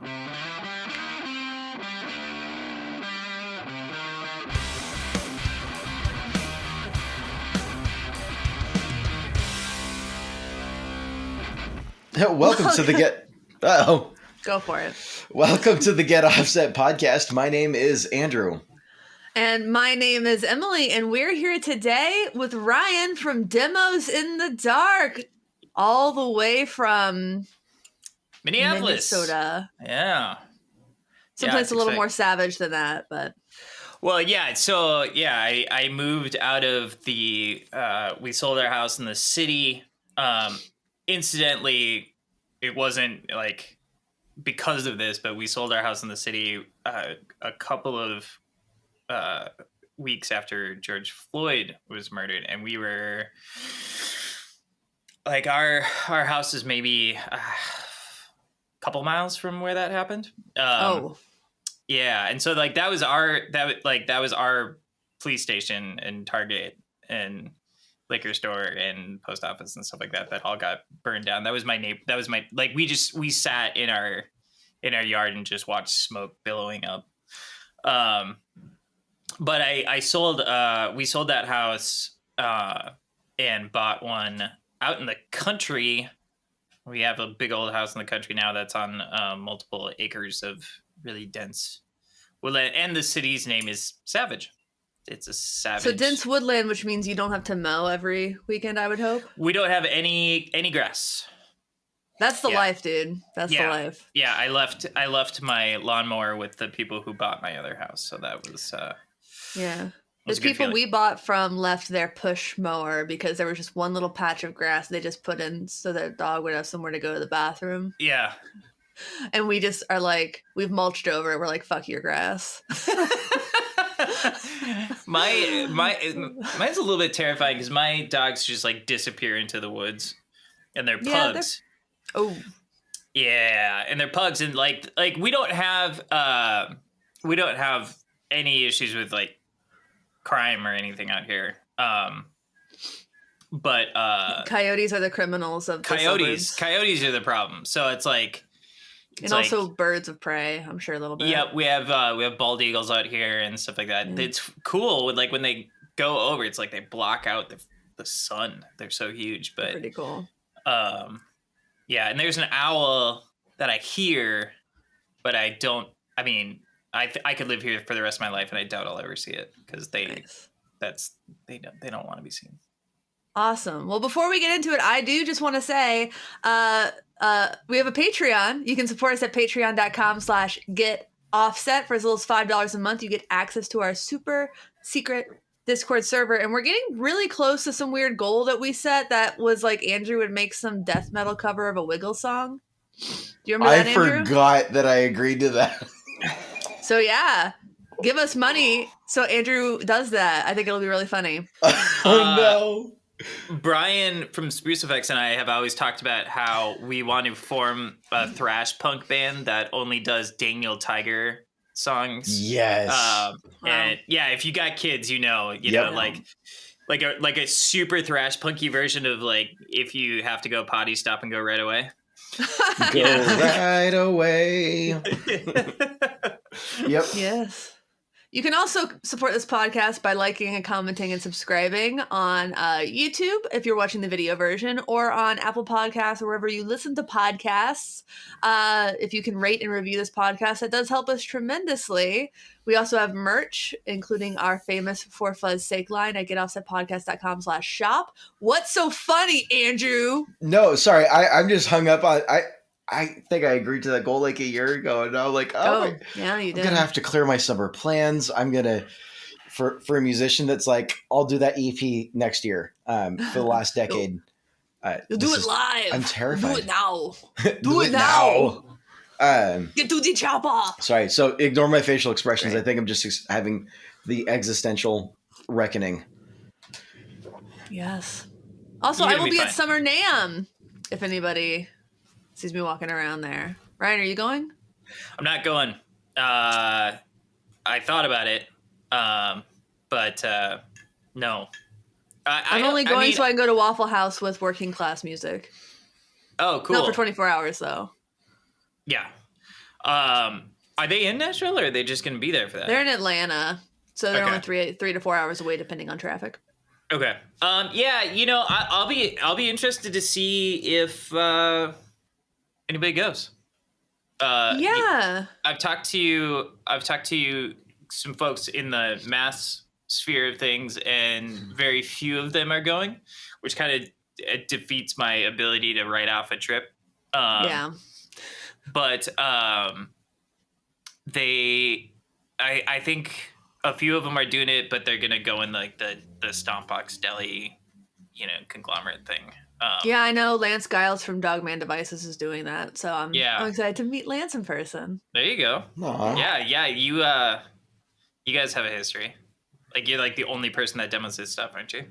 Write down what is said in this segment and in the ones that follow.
Welcome to the Get... Uh-oh. Go for it. Welcome to the Get Offset podcast. My name is Andrew. And my name is Emily, and we're here today with Ryan from Demos in the Dark, all the way from Minneapolis, Minnesota. Yeah. Someplace a little more savage than that, but... Well, yeah. So, yeah, I moved out of the... we sold our house in the city. Incidentally, it wasn't like because of this, but we sold our house in the city a couple of weeks after George Floyd was murdered, and we were like our house is maybe a couple miles from where that happened. Yeah, and so like that was our police station and Target and liquor store and post office and stuff like that all got burned down. That was my like we sat in our yard and just watched smoke billowing up. But we sold that house and bought one out in the country. We have a big old house in the country now that's on multiple acres of really dense woodland, and the city's name is Savage. It's a savage. So dense woodland, which means you don't have to mow every weekend, I would hope. We don't have any grass. That's the life, dude. That's the life. Yeah, I left my lawnmower with the people who bought my other house, so that was The people we bought from left their push mower because there was just one little patch of grass they just put in so their dog would have somewhere to go to the bathroom. Yeah. And we just are like, we've mulched over it. We're like, fuck your grass. Mine's a little bit terrifying because my dogs just like disappear into the woods, and they're pugs. And they're pugs, and like we don't have any issues with like crime or anything out here. But coyotes are the criminals of the suburbs. Coyotes are the problem. So it's like. And also birds of prey, I'm sure a little bit. Yeah, we have bald eagles out here and stuff like that. Yeah. It's cool with like when they go over, it's like they block out the sun. They're so huge, but pretty cool. Yeah, and there's an owl that I hear, but I don't. I mean, I could live here for the rest of my life, and I doubt I'll ever see it because they don't want to be seen. Awesome. Well, before we get into it, I do just want to say, we have a Patreon. You can support us at patreon.com/getoffset. For as little as $5 a month, you get access to our super secret Discord server. And we're getting really close to some weird goal that we set that was like Andrew would make some death metal cover of a Wiggle song. Do you remember that, Andrew? I forgot that I agreed to that. So yeah, give us money so Andrew does that. I think it'll be really funny. Oh no. Brian from Spruce Effects and I have always talked about how we want to form a thrash punk band that only does Daniel Tiger songs. Yes. And yeah, if you got kids, you know, like a super thrash punky version of like if you have to go potty, stop and go right away. Go right away. Yep. Yes. You can also support this podcast by liking and commenting and subscribing on YouTube if you're watching the video version, or on Apple Podcasts or wherever you listen to podcasts. If you can rate and review this podcast, that does help us tremendously. We also have merch, including our famous For Fuzz's Sake line at getoffsetpodcast.com/shop. What's so funny, Andrew? No, sorry. I'm just hung up on... I think I agreed to that goal like a year ago, and now like, yeah, you did. I'm gonna have to clear my summer plans. I'm gonna, for a musician that's like, I'll do that EP next year. For the last decade, you'll do it live. I'm terrified. Do it now. Do it now. Get to the chopper. Sorry. So ignore my facial expressions. Right. I think I'm just having the existential reckoning. Yes. Also, I will be at Summer NAMM if anybody sees me walking around there. Ryan, are you going? I'm not going. I thought about it, but no. I'm only going so I can go to Waffle House with working class music. Oh, cool. Not for 24 hours, though. Yeah. Are they in Nashville or are they just going to be there for that? They're in Atlanta, so they're only 3 to 4 hours away, depending on traffic. Okay. Yeah, I'll be interested to see if anybody goes. Yeah. I've talked to some folks in the mass sphere of things, and very few of them are going, which kind of defeats my ability to write off a trip. Yeah. But I think a few of them are doing it, but they're gonna go in like the Stompbox Deli, conglomerate thing. Yeah, I know Lance Giles from Dogman Devices is doing that, so I'm excited to meet Lance in person. There you go. Aww. Yeah. You guys have a history. Like, you're like the only person that demos his stuff, aren't you?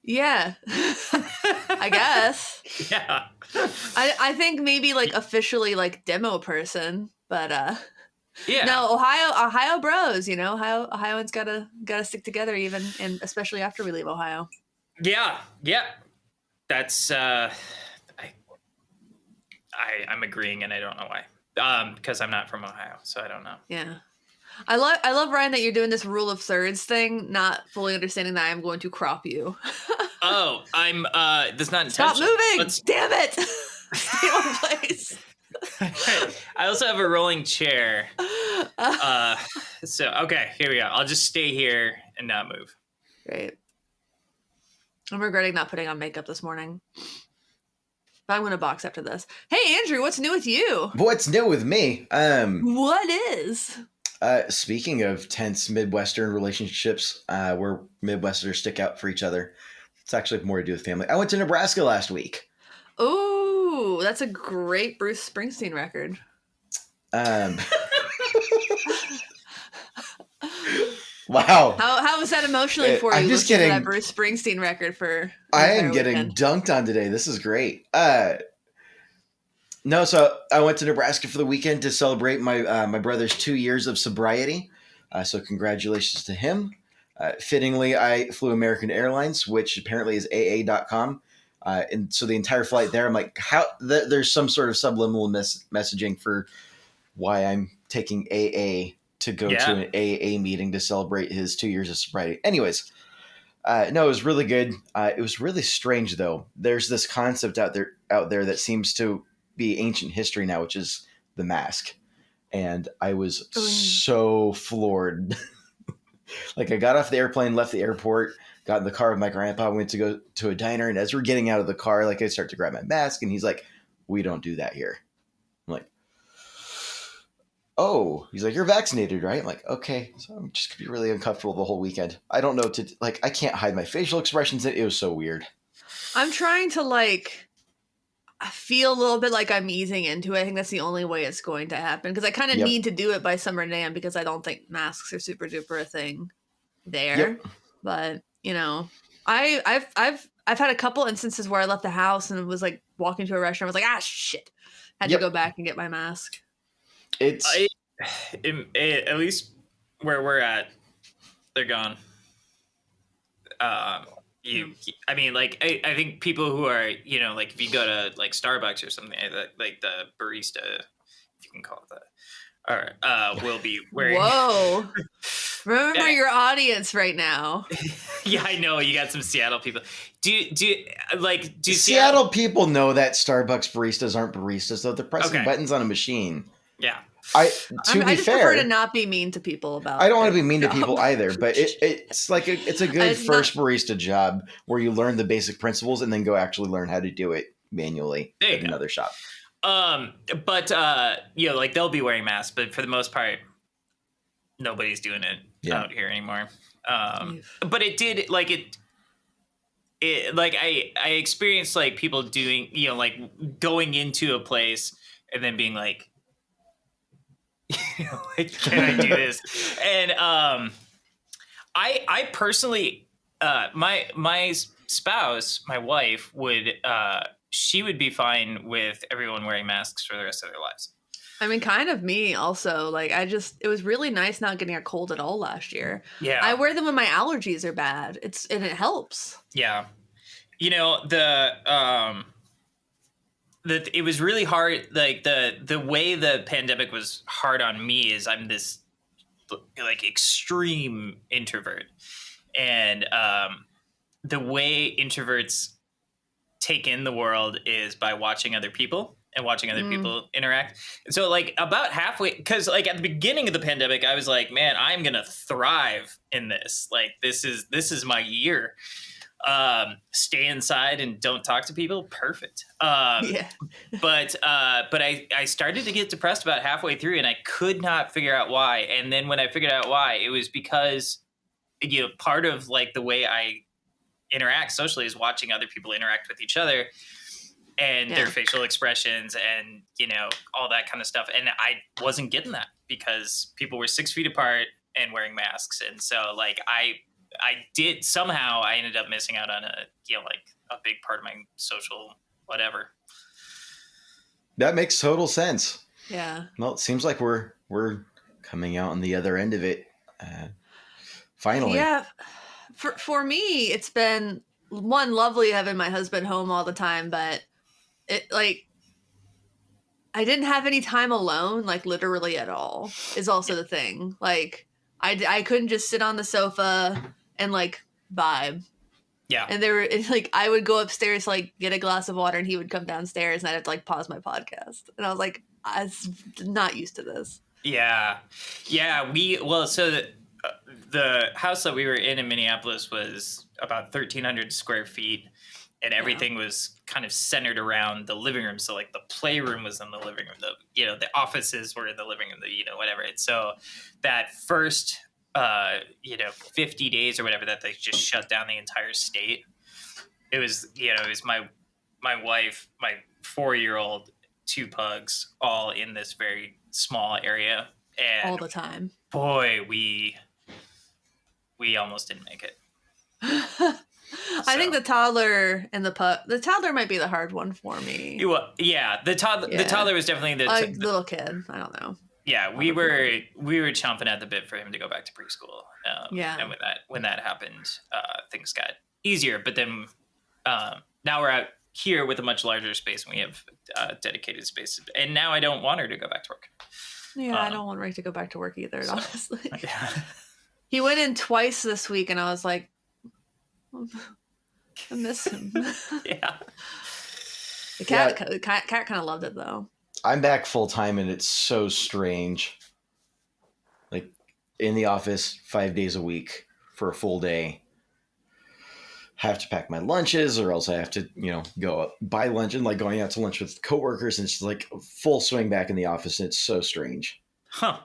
Yeah, I guess. Yeah. I think maybe like officially like demo person, but yeah. No, Ohio bros, Ohioans gotta stick together, even and especially after we leave Ohio. Yeah. That's I'm agreeing, and I don't know why. Because I'm not from Ohio, so I don't know. Yeah. I love, Ryan, that you're doing this rule of thirds thing, not fully understanding that I'm going to crop you. Oh, I'm that's not Stop intentional. moving! Damn it! Stay in one place. I also have a rolling chair. So okay, here we go. I'll just stay here and not move. Great. I'm regretting not putting on makeup this morning. But I'm going to box after this. Hey, Andrew, what's new with you? What's new with me? What is? Speaking of tense Midwestern relationships, where Midwesterners stick out for each other, it's actually more to do with family. I went to Nebraska last week. Ooh, that's a great Bruce Springsteen record. Wow. How was that emotionally for you? I'm just kidding. That Bruce Springsteen record for. I am getting dunked on today. This is great. No, so I went to Nebraska for the weekend to celebrate my brother's 2 years of sobriety. So congratulations to him. Fittingly, I flew American Airlines, which apparently is AA.com. And so the entire flight there, I'm like, there's some sort of subliminal messaging for why I'm taking AA to go to an AA meeting to celebrate his 2 years of sobriety. Anyways, no, it was really good. It was really strange, though. There's this concept out there that seems to be ancient history now, which is the mask. And I was so floored. Like, I got off the airplane, left the airport, got in the car with my grandpa, went to go to a diner, and as we're getting out of the car, like, I start to grab my mask, and he's like, "We don't do that here." I'm like, "Oh." He's like, "You're vaccinated, right?" I'm like, "Okay." So I'm just gonna be really uncomfortable the whole weekend. I don't know I can't hide my facial expressions. It was so weird. I'm trying to I feel a little bit like I'm easing into it. I think that's the only way it's going to happen, because I kind of need to do it by summer NAMM, because I don't think masks are super duper a thing there. Yep. But I've had a couple instances where I left the house and was like walking to a restaurant. I was like, shit, had to go back and get my mask. At least where we're at, they're gone. I mean, like, I think people who are, like, if you go to like Starbucks or something like the barista, if you can call it that, or will be wearing. Whoa! Remember your audience right now. Yeah, I know you got some Seattle people. Do Seattle people know that Starbucks baristas aren't baristas, though? They're pressing buttons on a machine. Yeah. I prefer to not be mean to people about. I don't want to be mean to people either, but it's like it's a good first barista job where you learn the basic principles and then go actually learn how to do it manually at another shop. But like, they'll be wearing masks, but for the most part, nobody's doing it out here anymore. But it did I experienced like people doing, like going into a place and then being like, like, can I do this? And I personally, my spouse, my wife would she would be fine with everyone wearing masks for the rest of their lives. I mean, kind of me also. Like, it was really nice not getting a cold at all last year. Yeah. I wear them when my allergies are bad. And it helps. Yeah. it was really hard. Like the way the pandemic was hard on me is I'm this like extreme introvert, and the way introverts take in the world is by watching other people and watching other people interact. And so like about halfway, because like at the beginning of the pandemic, I was like, man, I'm gonna thrive in this. Like this is my year. Stay inside and don't talk to people. Perfect. But I started to get depressed about halfway through, and I could not figure out why. And then when I figured out why, it was because, you know, part of like the way I interact socially is watching other people interact with each other and their facial expressions and, you know, all that kind of stuff. And I wasn't getting that because people were 6 feet apart and wearing masks. And so like I ended up missing out on like a big part of my social whatever. That makes total sense. Yeah. Well, it seems like we're coming out on the other end of it. Finally. Yeah. For me, it's been one lovely having my husband home all the time, but it like I didn't have any time alone, like literally at all, is also the thing. Like I couldn't just sit on the sofa and like vibe. Yeah. And it's like I would go upstairs, like get a glass of water, and he would come downstairs, and I'd have to like pause my podcast. And I was like, I was not used to this. Yeah. Yeah. So the house that we were in Minneapolis was about 1,300 square feet, and everything was kind of centered around the living room. So like the playroom was in the living room, the offices were in the living room, whatever. And so that first, 50 days or whatever that they just shut down the entire state. It was my wife, my 4-year-old, 2 pugs, all in this very small area. And all the time. Boy, we almost didn't make it. I think the toddler and the toddler might be the hard one for me. The toddler was definitely the little kid. I don't know. Yeah, we were chomping at the bit for him to go back to preschool. And when that happened, things got easier. But then now we're out here with a much larger space, and we have dedicated space. And now I don't want her to go back to work. Yeah, I don't want Rick to go back to work either. Honestly, yeah. He went in twice this week, and I was like, I miss him. Yeah. The cat kind of loved it though. I'm back full time, and it's so strange. Like in the office 5 days a week for a full day. Have to pack my lunches, or else I have to, go buy lunch, and like going out to lunch with coworkers, and it's like full swing back in the office. And it's so strange. Huh.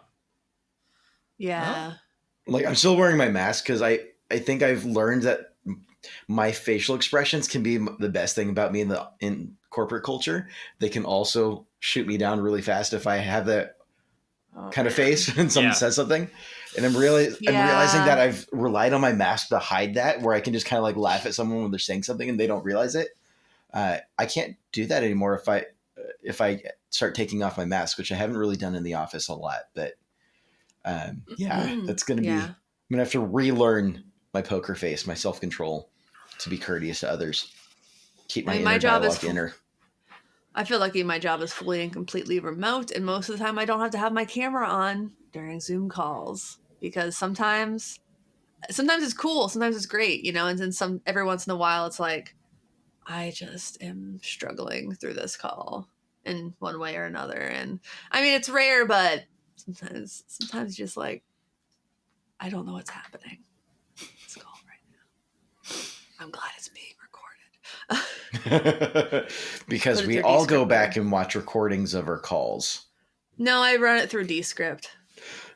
Yeah. Huh? Like I'm still wearing my mask because I think I've learned that my facial expressions can be the best thing about me in corporate culture. They can also shoot me down really fast if I have that kind of face and someone says something. And I'm realizing that I've relied on my mask to hide that, where I can just kind of like laugh at someone when they're saying something and they don't realize it. I can't do that anymore if I start taking off my mask, which I haven't really done in the office a lot. But that's going to be, I'm going to have to relearn my poker face, my self-control, to be courteous to others. Keep my inner dialogue inner. I feel lucky my job is fully and completely remote, and most of the time I don't have to have my camera on during Zoom calls, because sometimes it's cool, sometimes it's great, and then every once in a while it's like, I just am struggling through this call in one way or another. And I mean, it's rare, but sometimes just like, I don't know what's happening. It's call right now. I'm glad it's being recorded. Because we all go back and watch recordings of our calls. No, I run it through Descript.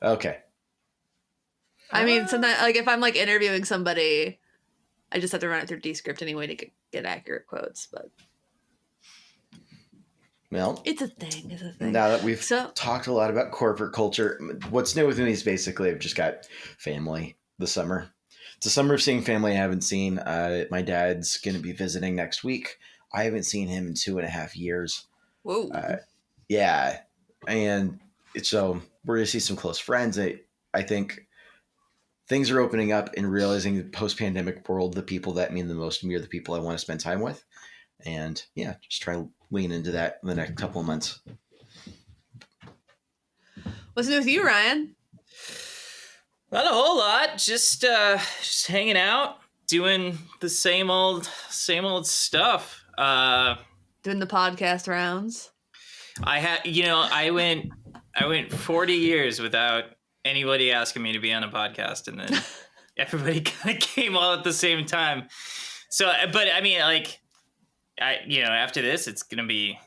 Okay. I mean, sometimes, like if I'm like interviewing somebody, I just have to run it through Descript anyway to get accurate quotes. But well, it's a thing. Now that we've talked a lot about corporate culture, what's new with me is basically I've just got family this summer. It's a summer of seeing family I haven't seen. My dad's going to be visiting next week. I haven't seen him in 2.5 years. Whoa. Yeah. And so we're going to see some close friends. I think things are opening up and realizing the post-pandemic world, the people that mean the most to me are the people I want to spend time with. And yeah, just try lean into that in the next couple of months. What's new with you, Ryan? Not a whole lot. Just hanging out, doing the same old stuff. Doing the podcast rounds. I went 40 years without anybody asking me to be on a podcast, and then everybody kind of came all at the same time. So, but I mean, like, after this, it's gonna be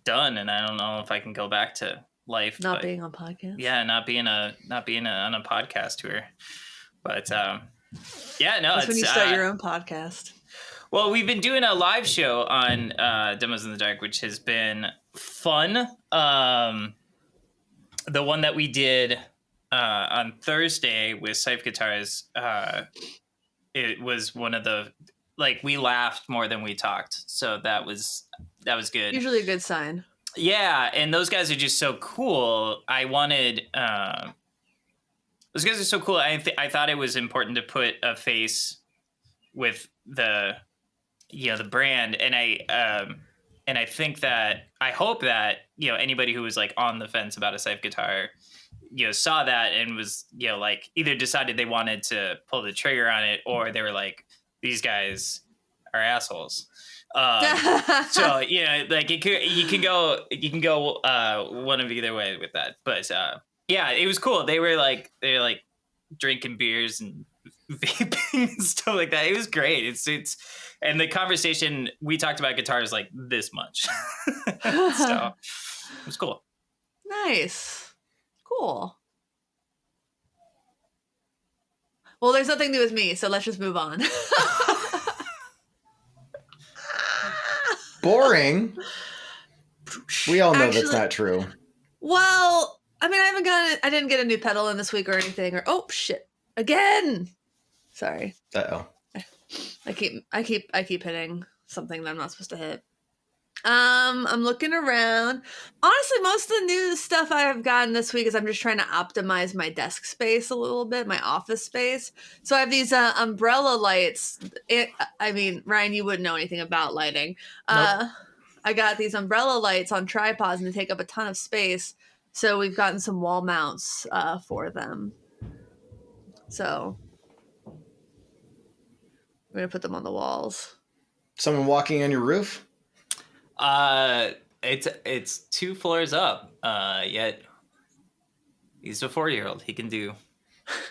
done, and I don't know if I can go back to life being on podcast. Yeah, not being on a podcast tour. But That's when you start your own podcast. Well, we've been doing a live show on Demos in the Dark, which has been fun. The one that we did on Thursday with Scythe Guitars, it was one of the, like, we laughed more than we talked, so that was good. Usually a good sign. Yeah, and those guys are just so cool. Those guys are so cool. I thought it was important to put a face with the brand, and I think that, I hope that anybody who was like on the fence about a Scythe guitar saw that and was like either decided they wanted to pull the trigger on it, or they were like, these guys are assholes. So like you can go one of either way with that, but yeah, it was cool. They were like drinking beers and vaping and stuff like that. It was great. It's and the conversation, we talked about guitars like this much. So it was cool. Nice. Cool. Well, there's nothing new with me, so let's just move on. Boring. We all know that's not true. Well, I mean, I didn't get a new pedal in this week or anything, or oh shit, again. Sorry. Uh-oh. I keep hitting something that I'm not supposed to hit. I'm looking around. Honestly, most of the new stuff I have gotten this week is I'm just trying to optimize my desk space a little bit, my office space. So I have these umbrella lights. Ryan, you wouldn't know anything about lighting. Nope. I got these umbrella lights on tripods and they take up a ton of space. So we've gotten some wall mounts for them. So we're going to put them on the walls. Someone walking on your roof? It's 2 floors up. Yet he's a 4-year-old. He can do.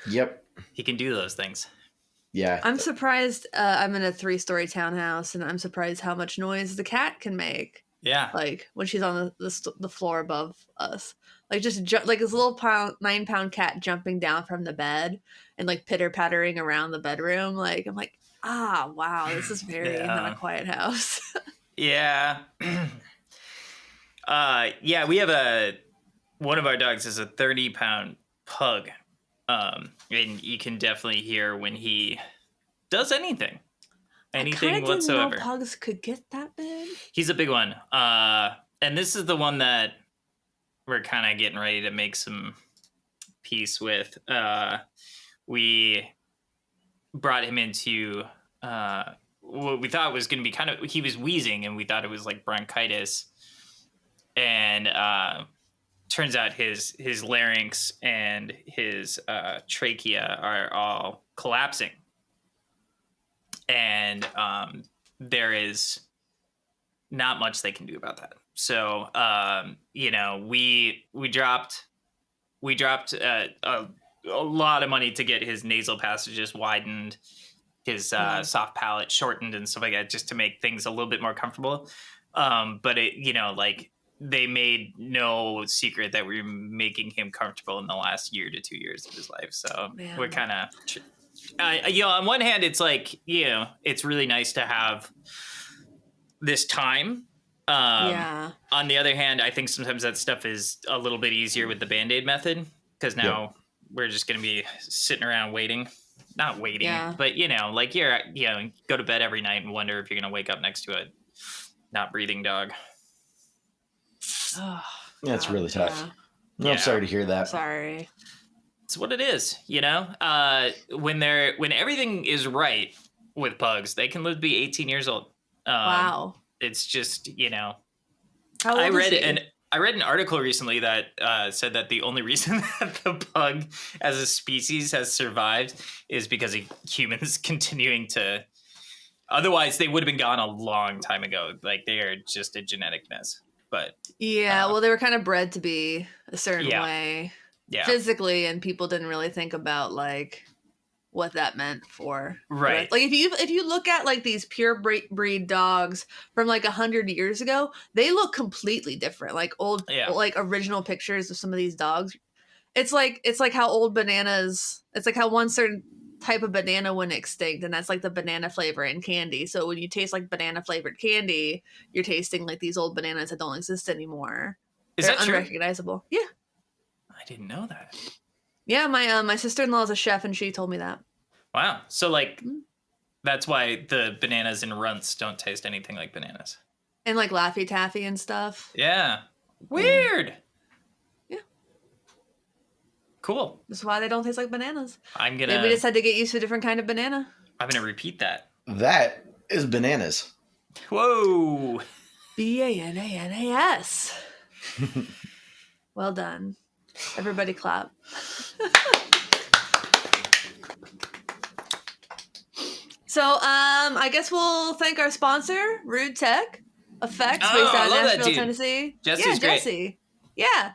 Yep. He can do those things. Yeah. I'm surprised. I'm in a 3-story townhouse, and I'm surprised how much noise the cat can make. Yeah. Like when she's on the floor above us, like just like this little 9-pound cat jumping down from the bed and like pitter pattering around the bedroom. Like I'm like, wow, this is very not a quiet house. Yeah. Yeah, we have one of our dogs is a 30-pound pug. And you can definitely hear when he does anything whatsoever. Didn't know pugs could get that big. He's a big one. And this is the one that we're kind of getting ready to make some peace with. We brought him into what we thought was going to be he was wheezing, and we thought it was like bronchitis. And turns out his larynx and his trachea are all collapsing. And there is not much they can do about that. So, we dropped a lot of money to get his nasal passages widened, his soft palate shortened and stuff like that, just to make things a little bit more comfortable. But it, they made no secret that we were making him comfortable in the last year to 2 years of his life. So we're kind of, on one hand, it's like, it's really nice to have this time. On the other hand, I think sometimes that stuff is a little bit easier with the Band-Aid method, because now we're just going to be sitting around waiting. Not waiting, but like go to bed every night and wonder if you're going to wake up next to a not breathing dog. Oh, that's really tough. I'm sorry to hear that. Sorry. It's what it is, when everything is right with pugs, they can live to be 18 years old. Wow. It's just, How old is he? I read an article recently that said that the only reason that the bug as a species has survived is because of humans continuing to. Otherwise, they would have been gone a long time ago. Like, they are just a genetic mess. But yeah, well, they were kind of bred to be a certain way physically, and people didn't really think about like what that meant for right. Like if you look at like these pure breed dogs from like 100 years ago, they look completely different. Like old like original pictures of some of these dogs. It's like how old bananas. It's like how one certain type of banana went extinct, and that's like the banana flavor in candy. So when you taste like banana flavored candy, you're tasting like these old bananas that don't exist anymore. They're unrecognizable. Yeah, I didn't know that. Yeah, my sister-in-law is a chef, and she told me that. Wow. So like, that's why the bananas in Runts don't taste anything like bananas. And like Laffy Taffy and stuff. Yeah. Weird. Yeah. Cool. That's why they don't taste like bananas. Maybe we just had to get used to a different kind of banana. I'm gonna repeat that. That is bananas. Whoa. BANANAS. Well done. Everybody clap. So, I guess we'll thank our sponsor, Rude Tech Effects, based out of Nashville, Tennessee. Jesse's Jesse. Yeah.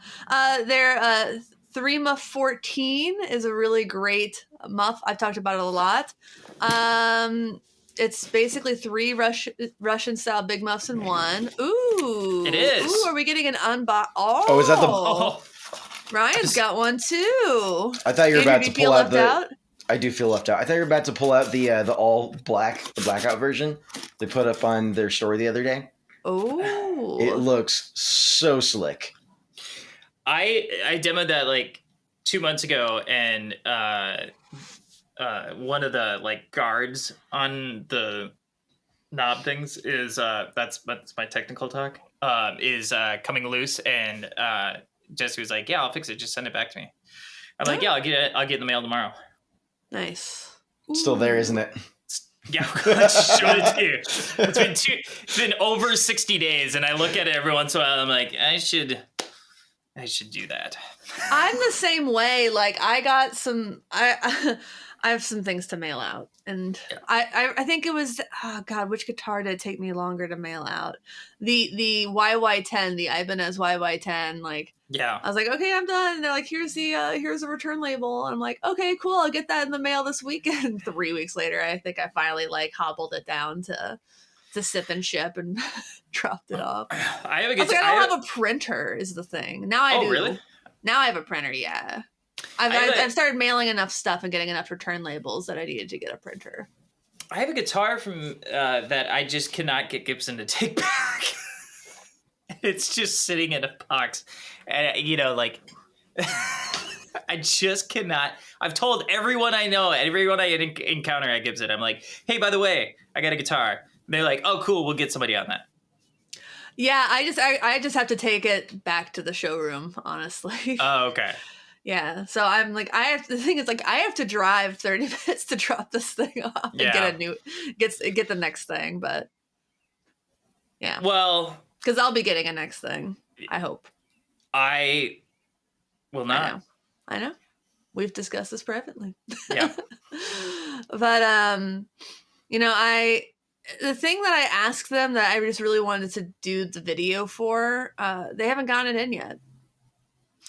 Their 3 Muff 14 is a really great muff. I've talked about it a lot. It's basically 3 Russian-style big muffs in one. Ooh. It is. Ooh, are we getting an unbox? Oh, is that the... Oh. Ryan's got one, too. I thought you were about to pull out the... Out? I do feel left out. I thought you were about to pull out the all black, the blackout version they put up on their story the other day. Oh. It looks so slick. I demoed that like 2 months ago, and one of the like guards on the knob things is that's my technical talk is coming loose, and Jesse was like, "Yeah, I'll fix it. Just send it back to me." I'm like, "Yeah, I'll get it. I'll get it in the mail tomorrow." Nice. Still there, isn't it? Yeah, I showed it to you. It's been over 60 days, and I look at it every once in a while. And I'm like, I should do that. I'm the same way. Like, I got some. I have some things to mail out, and I think it was which guitar did it take me longer to mail out? The YY10, the Ibanez YY10. Like, yeah, I was like, okay, I'm done. And they're like, here's a return label. And I'm like, okay, cool, I'll get that in the mail this weekend. 3 weeks later, I think I finally like hobbled it down to sip and ship and dropped it off. I don't have a printer is the thing. Now I do. Really? Now I have a printer, yeah. I've started mailing enough stuff and getting enough return labels that I needed to get a printer. I have a guitar from that I just cannot get Gibson to take back. It's just sitting in a box. And, I just cannot. I've told everyone I know, everyone I encounter at Gibson, I'm like, hey, by the way, I got a guitar. And they're like, oh, cool, we'll get somebody on that. Yeah, I just have to take it back to the showroom, honestly. Oh, okay. Yeah, so I'm like, the thing is, like, I have to drive 30 minutes to drop this thing off and get the next thing, but yeah. Well, because I'll be getting a next thing, I hope. I will not. I know. We've discussed this privately. Yeah. But the thing that I asked them that I just really wanted to do the video for, they haven't gotten it in yet.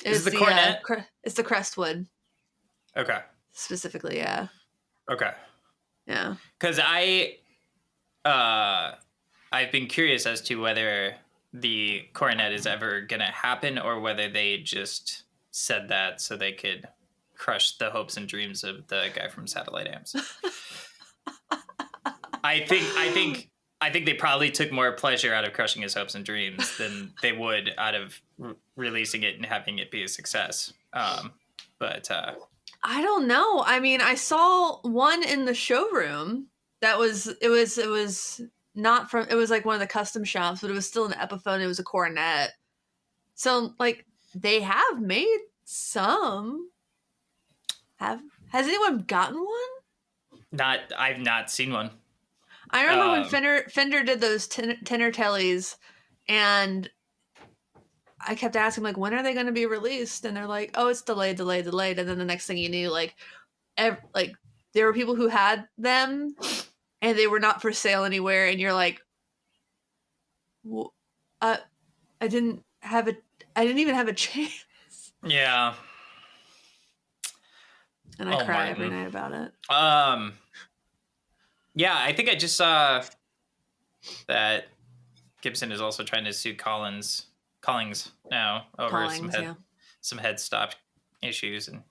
Is it the cornet? It's the Crestwood. Okay. Specifically, yeah. Okay. Yeah. Because I've been curious as to whether the coronet is ever going to happen or whether they just said that so they could crush the hopes and dreams of the guy from Satellite Amps. I think they probably took more pleasure out of crushing his hopes and dreams than they would out of releasing it and having it be a success. But I don't know. I mean, I saw one in the showroom that was not from. It was like one of the custom shops, but it was still an Epiphone. It was a cornet. So like they have made some. Has anyone gotten one? I've not seen one. I remember when Fender did those Tenor Tellys, and I kept asking, like, when are they going to be released? And they're like, oh, it's delayed. And then the next thing you knew, like, there were people who had them, and they were not for sale anywhere. And you're like, well, I didn't even have a chance. Yeah. And I cry every night about it. Yeah, I think I just saw that Gibson is also trying to sue Collings now over some head stop issues, and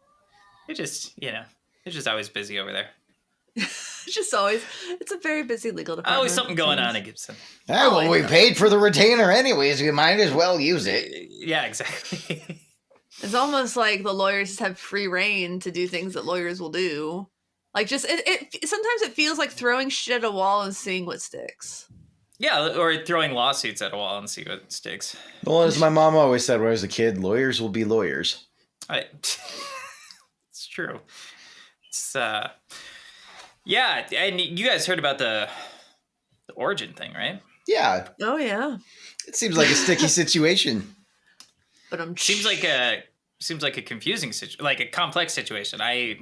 it's just always busy over there. It's a very busy legal department. Always something going on at Gibson. Well, we paid for the retainer anyways. We might as well use it. Yeah, exactly. It's almost like the lawyers just have free reign to do things that lawyers will do. Like, just sometimes it feels like throwing shit at a wall and seeing what sticks. Yeah, or throwing lawsuits at a wall and see what sticks. Well, as my mom always said when I was a kid, lawyers will be lawyers. It's true. It's yeah, and you guys heard about the Origin thing, right? Yeah. Oh yeah. It seems like a sticky situation. But seems like a confusing situation, like a complex situation. There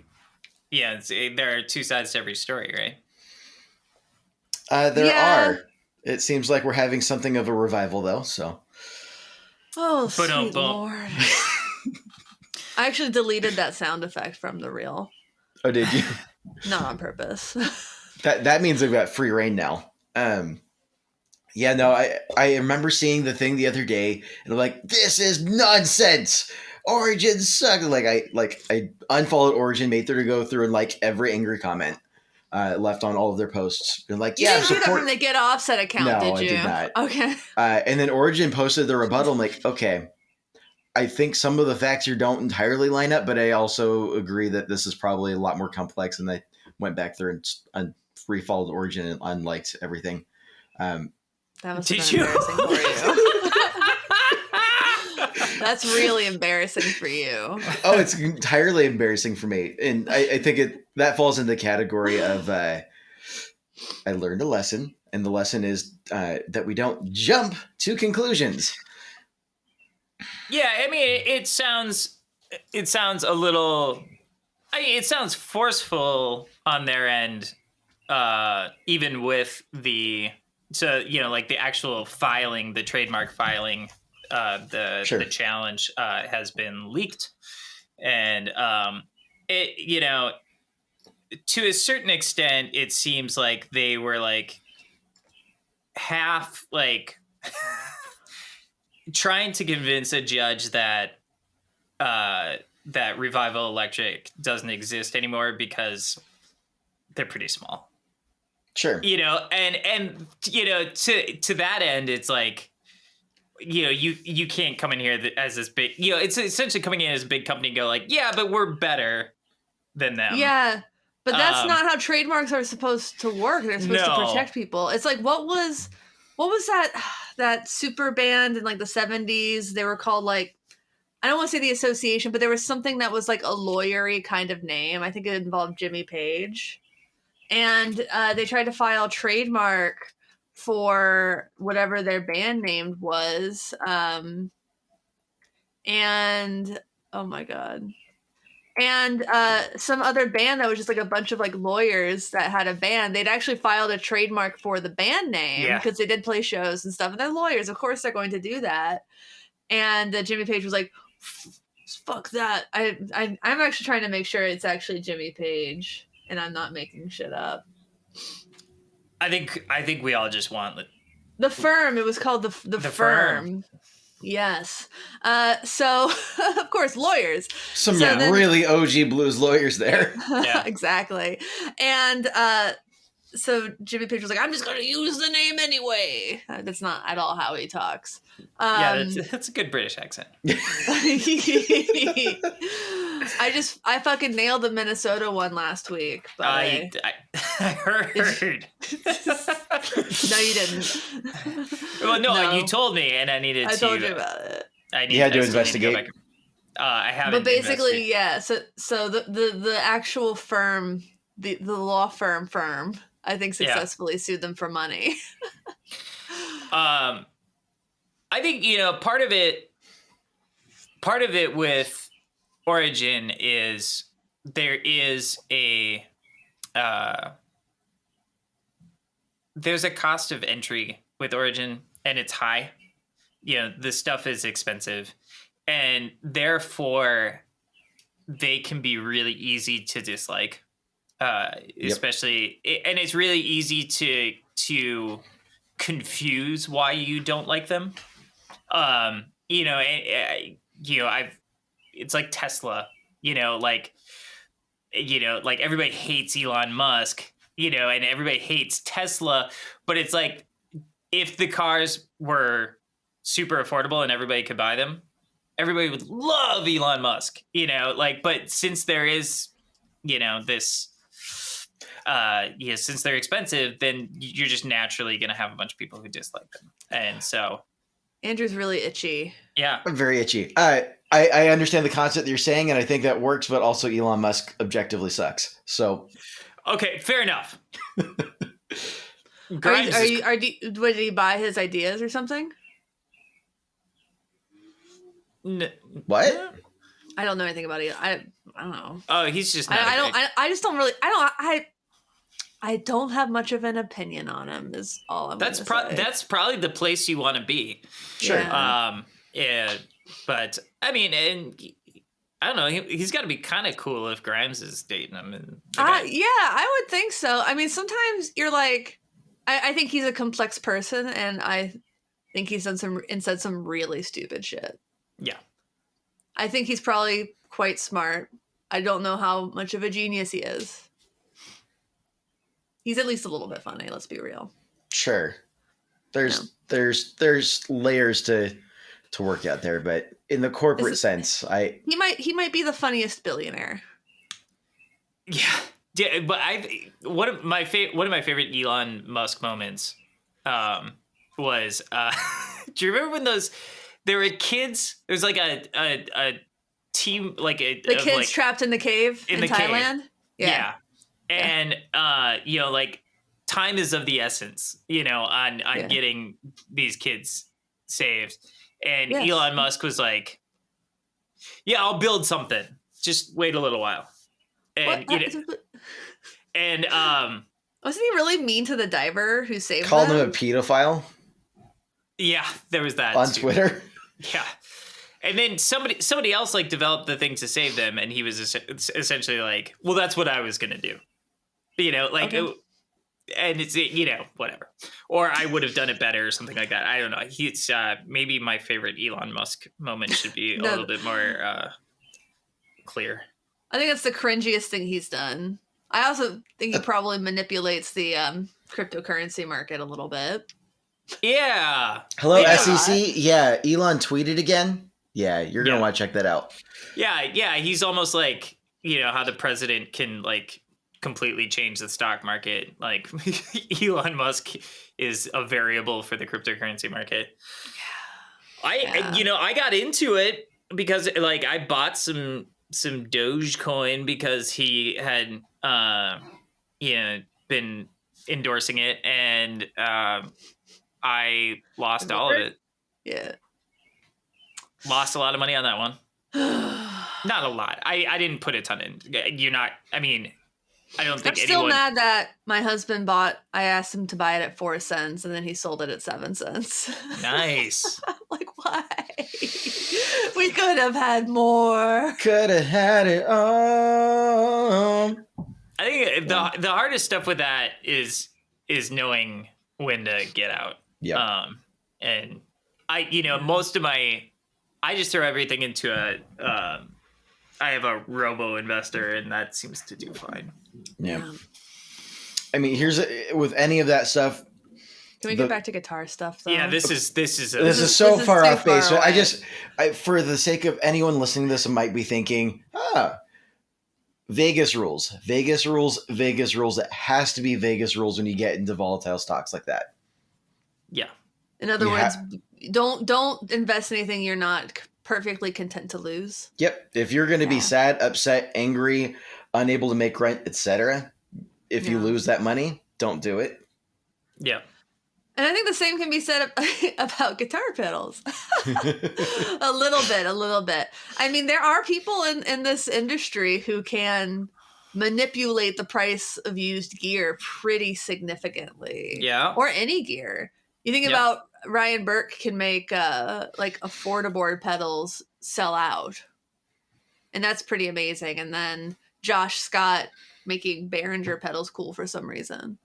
are two sides to every story, right? There are. It seems like we're having something of a revival, though. So. Oh, sweet Lord! I actually deleted that sound effect from the reel. Oh, did you? Not on purpose. That means they've got free reign now. Yeah, no, I remember seeing the thing the other day, and I'm like, this is nonsense. Origin sucks. I unfollowed Origin, made sure to go through and like every angry comment left on all of their posts. And like, you didn't do that from the Get Offset account, did you? No, I did not. Okay. And then Origin posted the rebuttal. I'm like, okay, I think some of the facts here don't entirely line up, but I also agree that this is probably a lot more complex. And I went back there and refollowed Origin and unliked everything. That must have been embarrassing for you. That's really embarrassing for you. Oh, it's entirely embarrassing for me. And I think that falls in the category of I learned a lesson. And the lesson is that we don't jump to conclusions. Yeah, I mean, it sounds a little... it sounds forceful on their end, even with the... So, like the actual filing, the trademark filing, the challenge has been leaked. And it, to a certain extent, it seems like they were like half like trying to convince a judge that that Revival Electric doesn't exist anymore because they're pretty small. Sure. And to that end, it's like, you can't come in here as this big, it's essentially coming in as a big company and go like, yeah, but we're better than them. Yeah. But that's not how trademarks are supposed to work. They're supposed to protect people. It's like, what was that super band in like the 70s? They were called like, I don't want to say the Association, but there was something that was like a lawyery kind of name. I think it involved Jimmy Page. And they tried to file trademark for whatever their band name was. And oh my God. And some other band that was just like a bunch of like lawyers that had a band, they'd actually filed a trademark for the band name because they did play shows and stuff. And they're lawyers. Of course they're going to do that. And Jimmy Page was like, fuck that. I'm actually trying to make sure it's actually Jimmy Page. And I'm not making shit up. I think we all just want the Firm. It was called the Firm. Yes. So of course lawyers. Really OG blues lawyers there. Yeah. Exactly. And so Jimmy Page was like, I'm just going to use the name anyway. That's not at all how he talks. That's a good British accent. I fucking nailed the Minnesota one last week. But I heard. No, you didn't. Well, no, you told me, and I needed to. I told you about it. You had to investigate. I haven't. But basically, yeah. So the actual firm, the law firm, I think successfully sued them for money. I think, part of it with Origin is there is there's a cost of entry with Origin, and it's high. The stuff is expensive, and therefore they can be really easy to dislike. Especially, and it's really easy to confuse why you don't like them. It's like Tesla, like everybody hates Elon Musk, and everybody hates Tesla, but it's like, if the cars were super affordable and everybody could buy them, everybody would love Elon Musk, but since there is, this, since they're expensive, then you're just naturally going to have a bunch of people who dislike them. And so Andrew's really itchy. Yeah. I'm very itchy. I understand the concept that you're saying, and I think that works, but also Elon Musk objectively sucks. So, okay, fair enough. Did he buy his ideas or something? What? I don't know anything about it. I don't know. Oh, he's just. I just don't really. I don't have much of an opinion on him. Is all I'm. That's probably the place you want to be. Sure. Yeah, but I mean, and I don't know. He's got to be kind of cool if Grimes is dating him. Yeah, I would think so. I mean, sometimes you're like, I think he's a complex said and I think he's said some really stupid shit. Yeah. I think he's probably quite smart. I don't know how much of a genius he is. He's at least a little bit funny, let's be real. Sure. There's layers to work out there, but in the corporate sense, he might be the funniest billionaire. Yeah, but one of my favorite Elon Musk moments was do you remember when there were kids? There was like a team, like the kids trapped in the cave in Thailand. Cave. Yeah. And like time is of the essence, on getting these kids saved. And Elon Musk was like, "Yeah, I'll build something. Just wait a little while." And and wasn't he really mean to the diver who saved called them? him a pedophile? Yeah, there was that on too. Twitter. Yeah. And then somebody else like developed the thing to save them, and he was essentially like, "Well, that's what I was gonna do," and it's whatever, or I would have done it better or something like that. I don't know. He's maybe my favorite Elon Musk moment should be a little bit more clear. I think that's the cringiest thing he's done. I also think he probably manipulates the cryptocurrency market a little bit. Yeah. Hello, SEC. Yeah, Elon tweeted again. Yeah, you're going to want to check that out. Yeah. He's almost like, how the president can like completely change the stock market. Like Elon Musk is a variable for the cryptocurrency market. I got into it because like I bought some Dogecoin because he had, been endorsing it, and I lost all of it. Yeah. Lost a lot of money on that one. Not a lot. I didn't put a ton in. I don't think I'm still mad that my husband I asked him to buy it at 4 cents, and then he sold it at 7 cents. Nice. Like, why? We could have had more. Could have had it all. I think the hardest stuff with that is knowing when to get out. Yeah. And most of I just throw everything into I have a robo investor, and that seems to do fine. Yeah. I mean, with any of that stuff. Can we get back to guitar stuff though? Yeah, this is so far off base. So for the sake of anyone listening to this, might be thinking, Vegas rules. It has to be Vegas rules when you get into volatile stocks like that. Yeah. In other words, don't invest in anything you're not perfectly content to lose. Yep. If you're going to be sad, upset, angry, unable to make rent, etc., if you lose that money, don't do it. Yeah. And I think the same can be said about guitar pedals. a little bit. I mean, there are people in this industry who can manipulate the price of used gear pretty significantly. Yeah. Or any gear. You think about Ryan Burke can make like affordable pedals sell out. And that's pretty amazing. And then Josh Scott making Behringer pedals cool for some reason.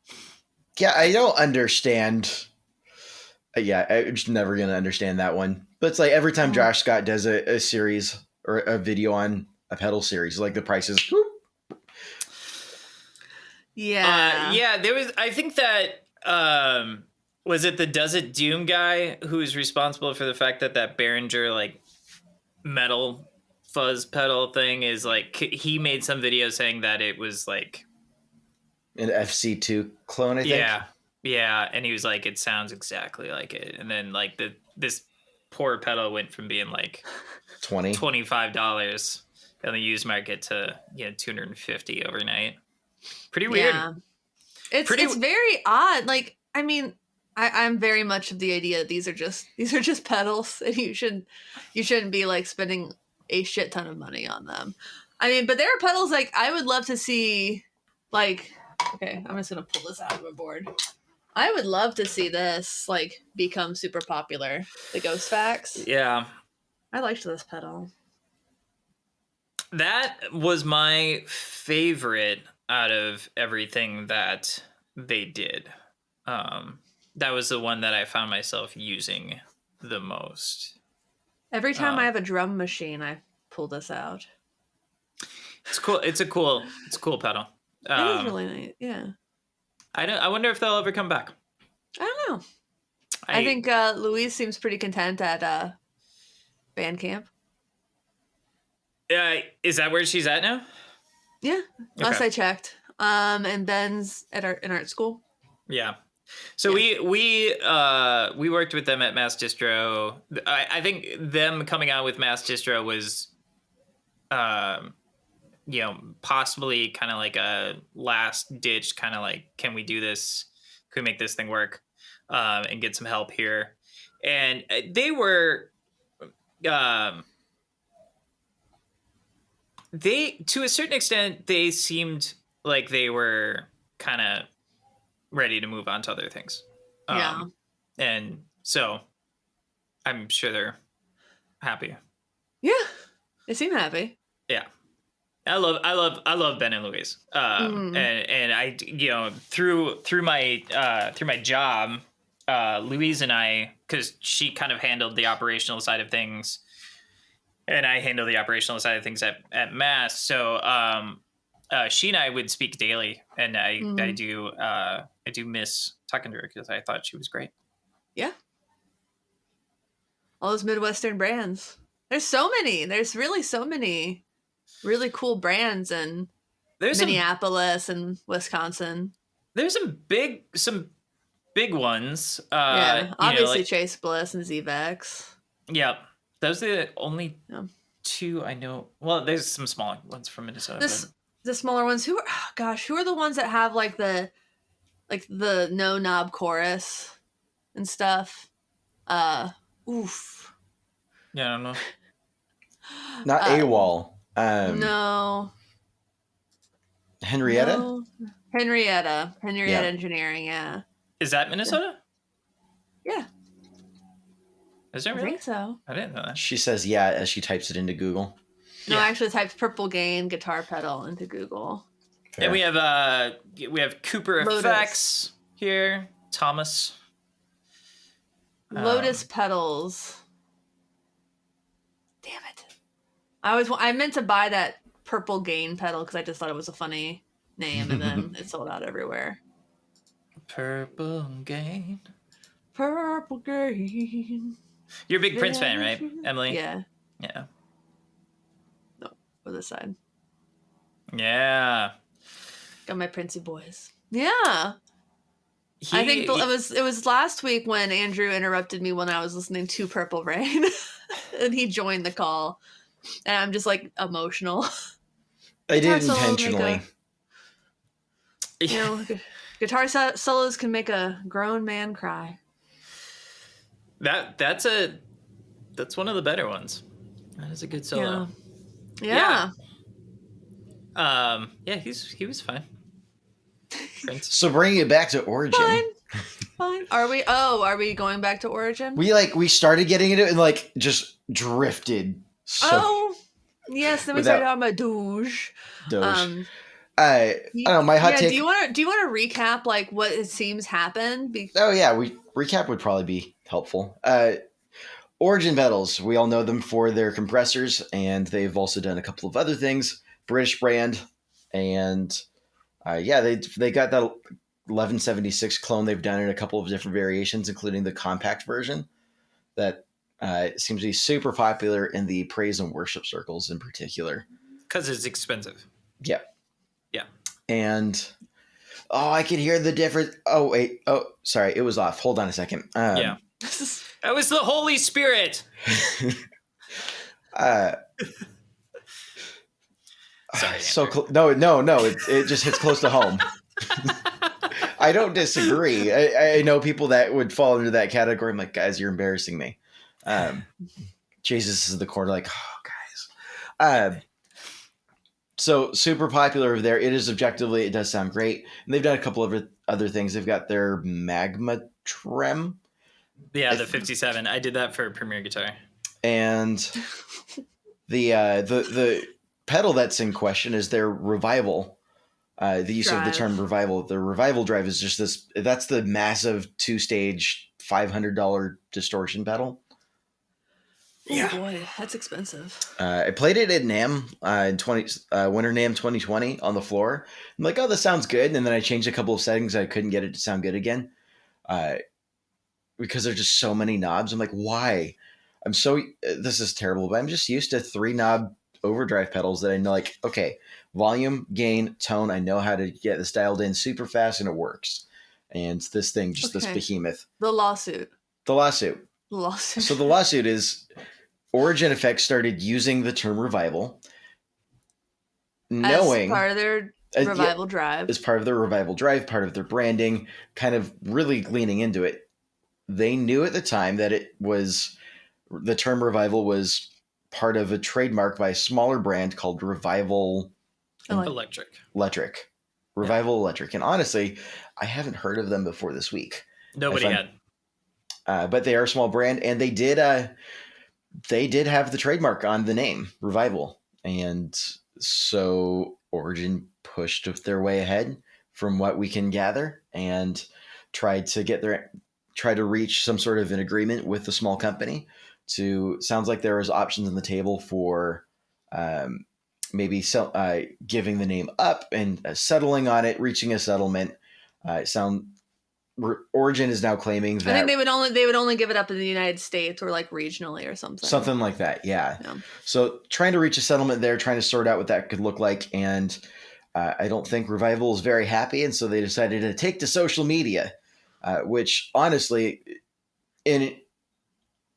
Yeah, I don't understand. Yeah, I'm just never going to understand that one. But it's like every time Josh Scott does a series or a video on a pedal series, like the prices. Whoop. Yeah. There was, I think that, was it the Does It Doom guy who's responsible for the fact that Behringer, like, metal fuzz pedal thing is, like, he made some video saying that it was, like... An FC2 clone, I think. Yeah, and he was like, it sounds exactly like it. And then, like, this poor pedal went from being, like... $25 on the used market to, $250 overnight. Pretty weird. Yeah. It's very odd. Like, I mean, I'm very much of the idea that these are just pedals, and you shouldn't be like spending a shit ton of money on them. I mean, but there are pedals like I would love to see. Like, okay, I'm just gonna pull this out of my board. I would love to see this like become super popular. The Ghost Facts. Yeah, I liked this pedal. That was my favorite out of everything that they did. That was the one that I found myself using the most. Every time I have a drum machine, I pull this out. It's cool. It's a cool pedal. It is really nice. Yeah. I wonder if they'll ever come back. I don't know. I think Louise seems pretty content at Bandcamp. Is that where she's at now? Yeah, last I checked. And Ben's in art school. Yeah. So we worked with them at Mass Distro. I think them coming out with Mass Distro was, possibly kind of like a last ditch kind of like, can we do this? Can we make this thing work? And get some help here. And they were, to a certain extent, they seemed like they were kind of ready to move on to other things. Yeah. And so I'm sure they're happy. Yeah. They seem happy. Yeah. I love Ben and Louise. And I, through my job, Louise and I, cause she kind of handled the operational side of things and I handle the operational side of things at Mass. So, she and I would speak daily, and I do miss talking to her because I thought she was great. Yeah. All those Midwestern brands. There's so many. There's really so many really cool brands in Minneapolis and Wisconsin. There's some big ones. Obviously Chase Bliss and Z-Vex. Yeah. Those are the only two I know. Well, there's some small ones from Minnesota. The smaller ones. Who are the ones that have like the no knob chorus and stuff? Oof. Yeah, I don't know. Not AWOL. No. Henrietta? No. Henrietta Yeah. Engineering, yeah. Is that Minnesota? Yeah. Is there I really? think so. I didn't know that. She says yeah as she types it into Google. No, I actually typed Purple Gain guitar pedal into Google. Fair. And we have Cooper Lotus. Effects here. Thomas. Lotus pedals. Damn it. I meant to buy that Purple Gain pedal because I just thought it was a funny name, and then it sold out everywhere. Purple Gain. Purple Gain. You're a big Prince fan, right, Emily? Yeah. Yeah. No, other side. Yeah. Got my Princey boys. Yeah. I think it was last week when Andrew interrupted me when I was listening to Purple Rain, and he joined the call, and I'm just like emotional. I did intentionally. Guitar solos can make a grown man cry. That's one of the better ones. That is a good solo. Yeah. Yeah, he was fine. Prince. So bringing it back to Origin. Fine. Are we going back to Origin? We started getting into it and like just drifted. Yes, then we started talking about Doge. I don't know, my hot take. Do you want to recap like what it seems happened? Recap would probably be helpful. Origin pedals, we all know them for their compressors, and they've also done a couple of other things. British brand, and they got that 1176 clone. They've done in a couple of different variations, including the compact version that seems to be super popular in the praise and worship circles in particular. Because it's expensive. Yeah. Yeah. And I can hear the difference. Oh, wait. Oh, sorry. It was off. Hold on a second. Yeah. That was the Holy Spirit. Sorry. No. It just hits close to home. I don't disagree. I know people that would fall into that category. I'm like, guys, you're embarrassing me. Jesus is the corner, like, guys. So super popular over there. It is objectively, it does sound great. And they've done a couple of other things. They've got their Magma Trem. Yeah, the 57. I did that for Premier Guitar. And the pedal that's in question is their Revival. The use of the term Revival. The Revival drive is just that's the massive 2-stage $500 distortion pedal. Yeah, boy, that's expensive. I played it at NAMM in Winter NAMM 2020 on the floor. I'm like, oh, this sounds good. And then I changed a couple of settings. I couldn't get it to sound good again. Because there's just so many knobs. I'm like, why? This is terrible, but I'm just used to 3-knob overdrive pedals that I know, like, okay, volume, gain, tone. I know how to get this dialed in super fast and it works. And this thing, this behemoth. The lawsuit. So the lawsuit is Origin Effects started using the term Revival. Knowing. As part of their Revival drive. As part of their Revival drive, part of their branding, kind of really leaning into it. They knew at the time that the term Revival was part of a trademark by a smaller brand called Revival Electric. Revival Electric. And honestly, I haven't heard of them before this week. Nobody had. But they are a small brand, and they did have the trademark on the name Revival. And so Origin pushed their way ahead from what we can gather and tried to reach some sort of an agreement with the small company sounds like there was options on the table for maybe giving the name up and settling on it, reaching a settlement. Origin is now claiming that I think they would only give it up in the United States or like regionally or something like that. Yeah. So trying to reach a settlement there, trying to sort out what that could look like. And I don't think Revival is very happy. And so they decided to take to social media, which honestly, in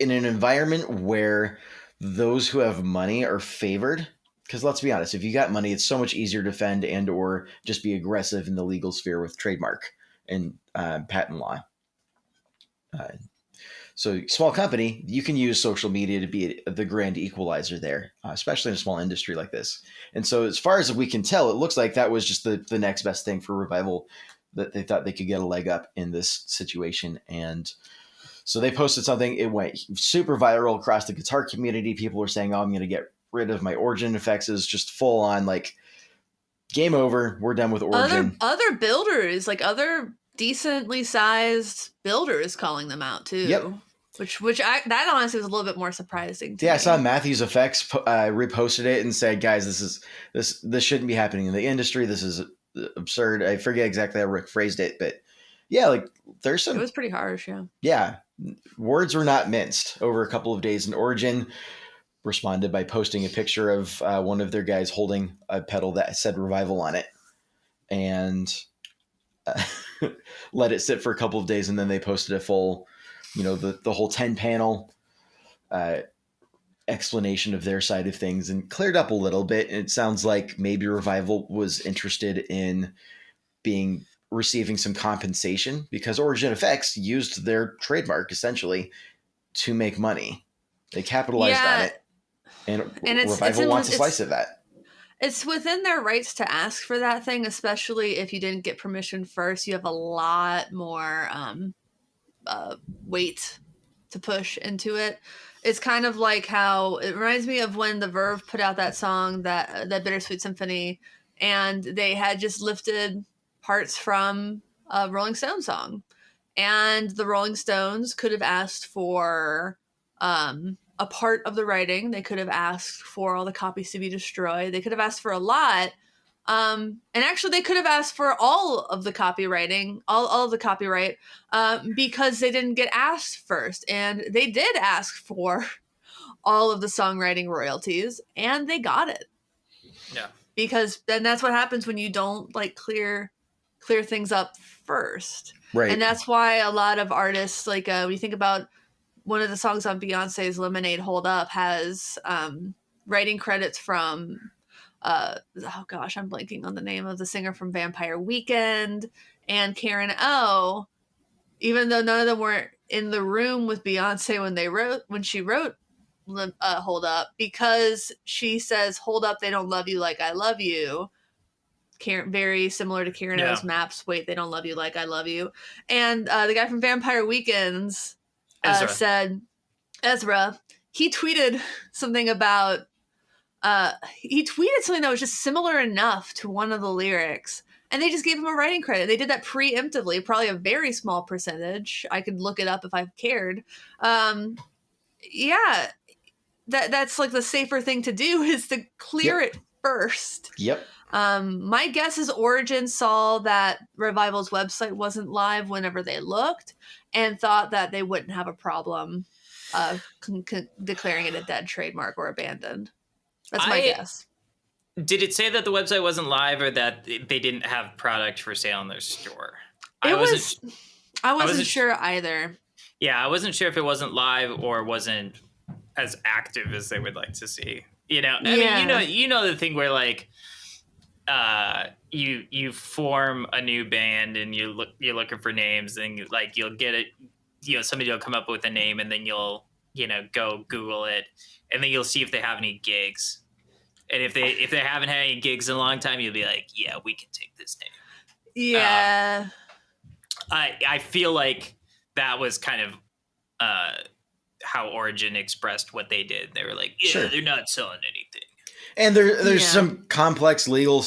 an environment where those who have money are favored, because let's be honest, if you got money, it's so much easier to defend and or just be aggressive in the legal sphere with trademark and patent law. So small company, you can use social media to be the grand equalizer there, especially in a small industry like this. And so as far as we can tell, it looks like that was just the next best thing for Revival, that they thought they could get a leg up in this situation. And so they posted something. It went super viral across the guitar community. People were saying, I'm going to get rid of my Origin effects. Is just full on like game over. We're done with Origin. Other builders, like other decently sized builders calling them out too. Yep. That honestly was a little bit more surprising to me. I saw Matthews Effects reposted it and said, guys, this shouldn't be happening in the industry. This is absurd. I forget exactly how Rick phrased it, but yeah, like there's some. It was pretty harsh, yeah. Yeah, words were not minced over a couple of days. And Origin responded by posting a picture of one of their guys holding a pedal that said Revival on it, and let it sit for a couple of days, and then they posted a full, the whole 10-panel explanation of their side of things and cleared up a little bit. And it sounds like maybe Revival was interested in being receiving some compensation because Origin Effects used their trademark essentially to make money. They capitalized on it, and Revival wants a slice of that. It's within their rights to ask for that thing, especially if you didn't get permission first. You have a lot more weight to push into it. It's kind of like how it reminds me of when the Verve put out that song, that Bittersweet Symphony, and they had just lifted parts from a Rolling Stones song, and the Rolling Stones could have asked for a part of the writing. They could have asked for all the copies to be destroyed. They could have asked for a lot. And actually, they could have asked for all of the copywriting, all of the copyright, because they didn't get asked first. And they did ask for all of the songwriting royalties, and they got it. Yeah. Because then that's what happens when you don't like clear things up first. Right. And that's why a lot of artists, like when you think about one of the songs on Beyonce's Lemonade, Hold Up, has writing credits from oh gosh, I'm blanking on the name of the singer from Vampire Weekend and Karen O, even though none of them were in the room with Beyonce when she wrote Hold Up, because she says, hold up, they don't love you like I love you. Very similar to Karen O's Maps, wait, they don't love you like I love you. And the guy from Vampire Weekends said, Ezra, he tweeted something about he tweeted something that was just similar enough to one of the lyrics, and they just gave him a writing credit. They did that preemptively, probably a very small percentage. I could look it up if I cared. Yeah, that's like the safer thing to do, is to clear it first. Yep. My guess is Origin saw that Revival's website wasn't live whenever they looked, and thought that they wouldn't have a problem declaring it a dead trademark or abandoned. That's my guess. Did it say that the website wasn't live, or that they didn't have product for sale in their store? I wasn't sure either. Yeah, I wasn't sure if it wasn't live or wasn't as active as they would like to see. I mean, you know the thing where like you form a new band and you're looking for names, and you'll get it. Somebody will come up with a name, and then you'll go Google it, and then you'll see if they have any gigs. And if they haven't had any gigs in a long time, you'll be like, yeah, we can take this name. Yeah. I feel like that was kind of how Origin expressed what they did. They were like, yeah, sure, they're not selling anything. And there's some complex legal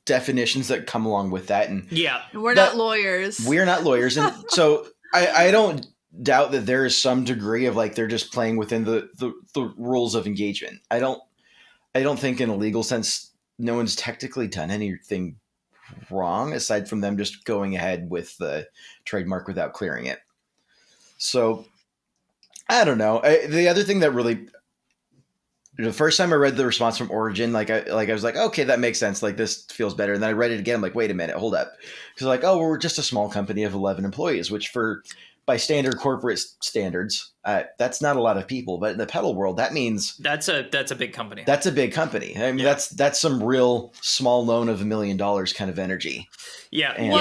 definitions that come along with that. And we're not lawyers. We're not lawyers. And so I don't doubt that there is some degree of like they're just playing within the rules of engagement. I don't think in a legal sense no one's technically done anything wrong aside from them just going ahead with the trademark without clearing it. So I don't know. The other thing that really, the first time I read the response from Origin, I was like, okay, that makes sense. Like, this feels better. And then I read it again. I'm like, wait a minute, hold up. Because like, oh, we're just a small company of 11 employees, which by standard corporate standards, that's not a lot of people. But in the pedal world, that means that's a big company. That's a big company. I mean, that's some real small loan of $1 million kind of energy. Yeah. And,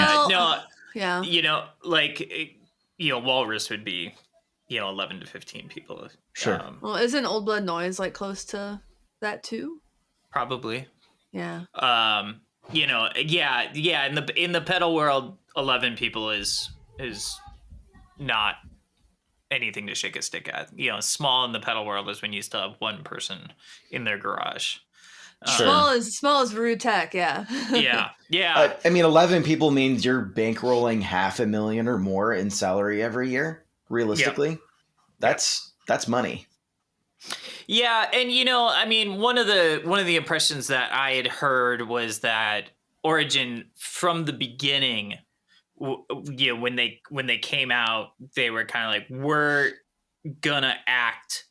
Walrus would be 11 to 15 people. Sure. Well, isn't Old Blood Noise like close to that too? Probably. Yeah. In the pedal world, 11 people is not anything to shake a stick at. Small in the pedal world is when you still have one person in their garage. Sure. Small is rude tech, yeah. Yeah. I mean, 11 people means you're bankrolling $500,000 or more in salary every year. Realistically, that's money. Yeah, and I mean, one of the impressions that I had heard was that Origin from the beginning, when they came out, they were kind of like, we're gonna act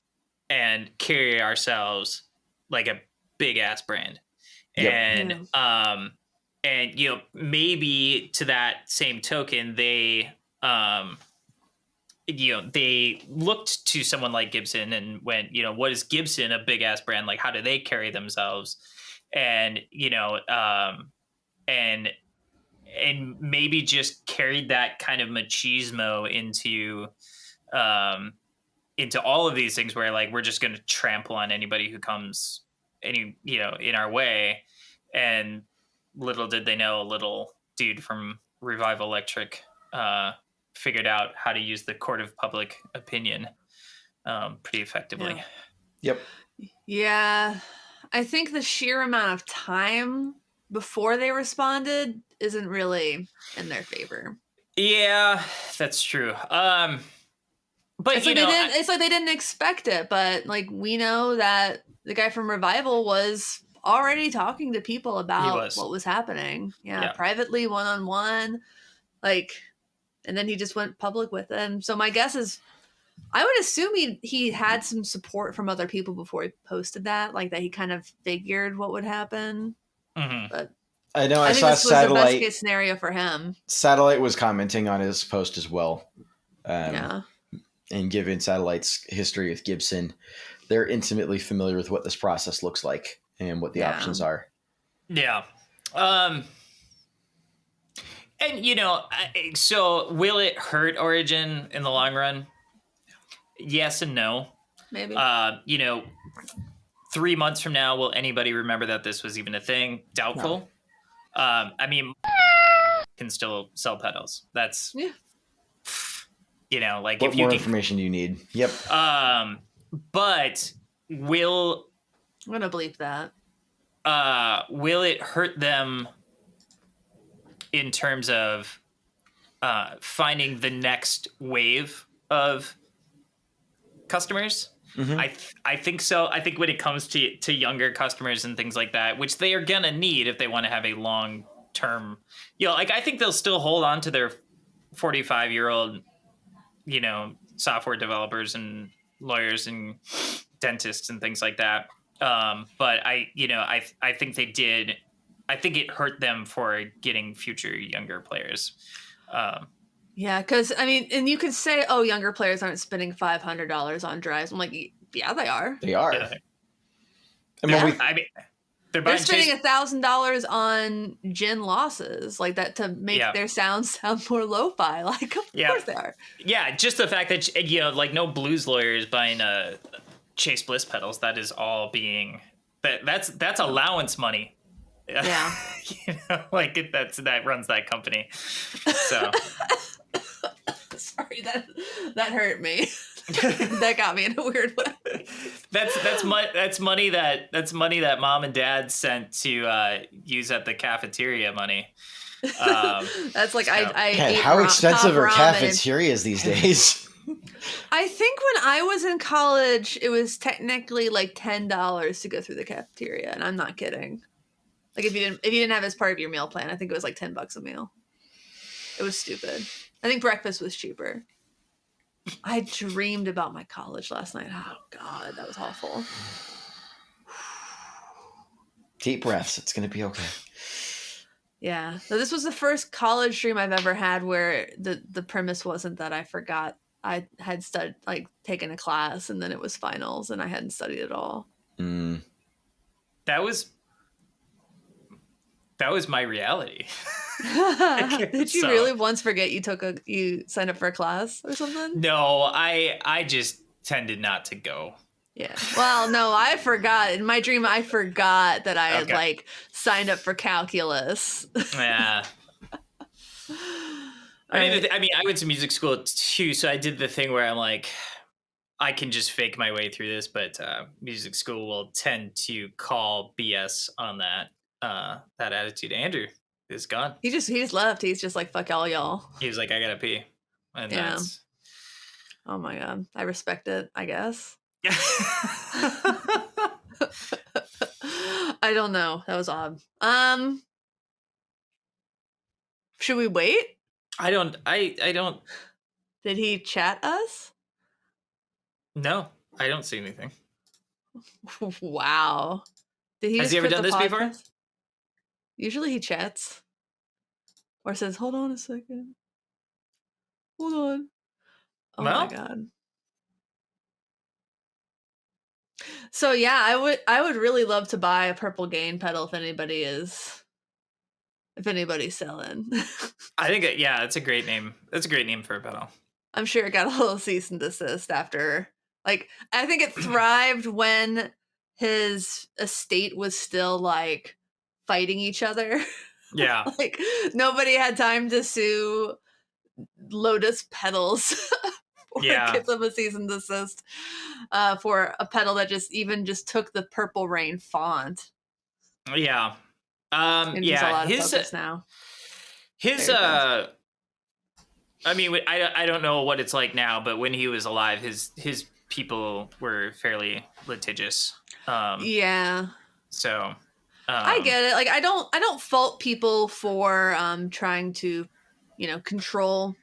and carry ourselves like a big ass brand. Yep. And maybe to that same token, they looked to someone like Gibson and went, what is Gibson, a big ass brand? Like, how do they carry themselves? And, maybe just carried that kind of machismo into all of these things, where like we're just going to trample on anybody who comes in our way. And little did they know, a little dude from Revival Electric figured out how to use the court of public opinion pretty effectively. Yep. Yeah. I think the sheer amount of time before they responded isn't really in their favor. Yeah, that's true. But it's like it's like they didn't expect it, but like we know that the guy from Revival was already talking to people about what was happening. Yeah, privately, one-on-one, like, and then he just went public with it. So my guess is, I would assume he had some support from other people before he posted that, like that he kind of figured what would happen. Mm-hmm. But I know I think saw this was the best case scenario for him. Satellite was commenting on his post as well. Yeah. And given Satellite's history with Gibson, they're intimately familiar with what this process looks like and what the options are. Yeah. And, so will it hurt Origin in the long run? Yes and no. Maybe. 3 months from now, will anybody remember that this was even a thing? Doubtful. No. I mean, can still sell pedals. That's... Yeah. Like what if you more information do you need? Yep. But will... I'm going to bleep that. Will it hurt them in terms of finding the next wave of customers? Mm-hmm. I think so. I think when it comes to younger customers and things like that, which they are going to need if they want to have a long term, I think they'll still hold on to their 45-year-old, software developers and lawyers and dentists and things like that. But I think they did. I think it hurt them for getting future younger players. Yeah, because I mean, and you could say, "Oh, younger players aren't spending $500 on drives." I'm like, yeah, they are. They are. Yeah. I mean, they're spending $1,000 on gin losses like that to make their sound more lo-fi. Like, of course they are. Yeah, just the fact that like no blues lawyer is buying Chase Bliss pedals. That is all being that's allowance money. Yeah, that runs that company. So sorry, that hurt me. That got me in a weird way. That's money that mom and dad sent to use at the cafeteria money. That's like I how expensive are cafeterias these days? I think when I was in college, it was technically like $10 to go through the cafeteria, and I'm not kidding. Like if you didn't have it as part of your meal plan, I think it was like $10 a meal. It was stupid. I think breakfast was cheaper. I dreamed about my college last night. Oh God, that was awful. Deep breaths. It's gonna be okay. Yeah. So this was the first college dream I've ever had where the premise wasn't that I forgot I had taken a class and then it was finals and I hadn't studied at all. That was my reality. Did you really once forget you signed up for a class or something? No, I just tended not to go. Yeah. Well, no, I forgot. In my dream, I forgot that I had signed up for calculus. Yeah. I mean, I went to music school too, so I did the thing where I'm like, I can just fake my way through this, but music school will tend to call BS on that attitude. Andrew is gone. He just left. He's just like, fuck all y'all. He was like, I gotta pee. And that's... Oh my God. I respect it, I guess. I don't know. That was odd. Should we wait? I don't. Did he chat us? No, I don't see anything. Wow. Has he ever done this before? Usually he chats. Or says, hold on a second. Hold on. Oh my God. So yeah, I would really love to buy a purple gain pedal if anybody is if anybody's selling. I think, it's a great name. That's a great name for a pedal. I'm sure it got a little cease and desist after. Like, I think it thrived when his estate was still, like, fighting each other. Yeah. Like, nobody had time to sue Lotus Pedals or give them a cease and desist for a pedal that just took the Purple Rain font. Yeah. His focus now. I mean, I don't know what it's like now, but when he was alive, his people were fairly litigious. Yeah. So I get it. Like, I don't fault people for trying to, control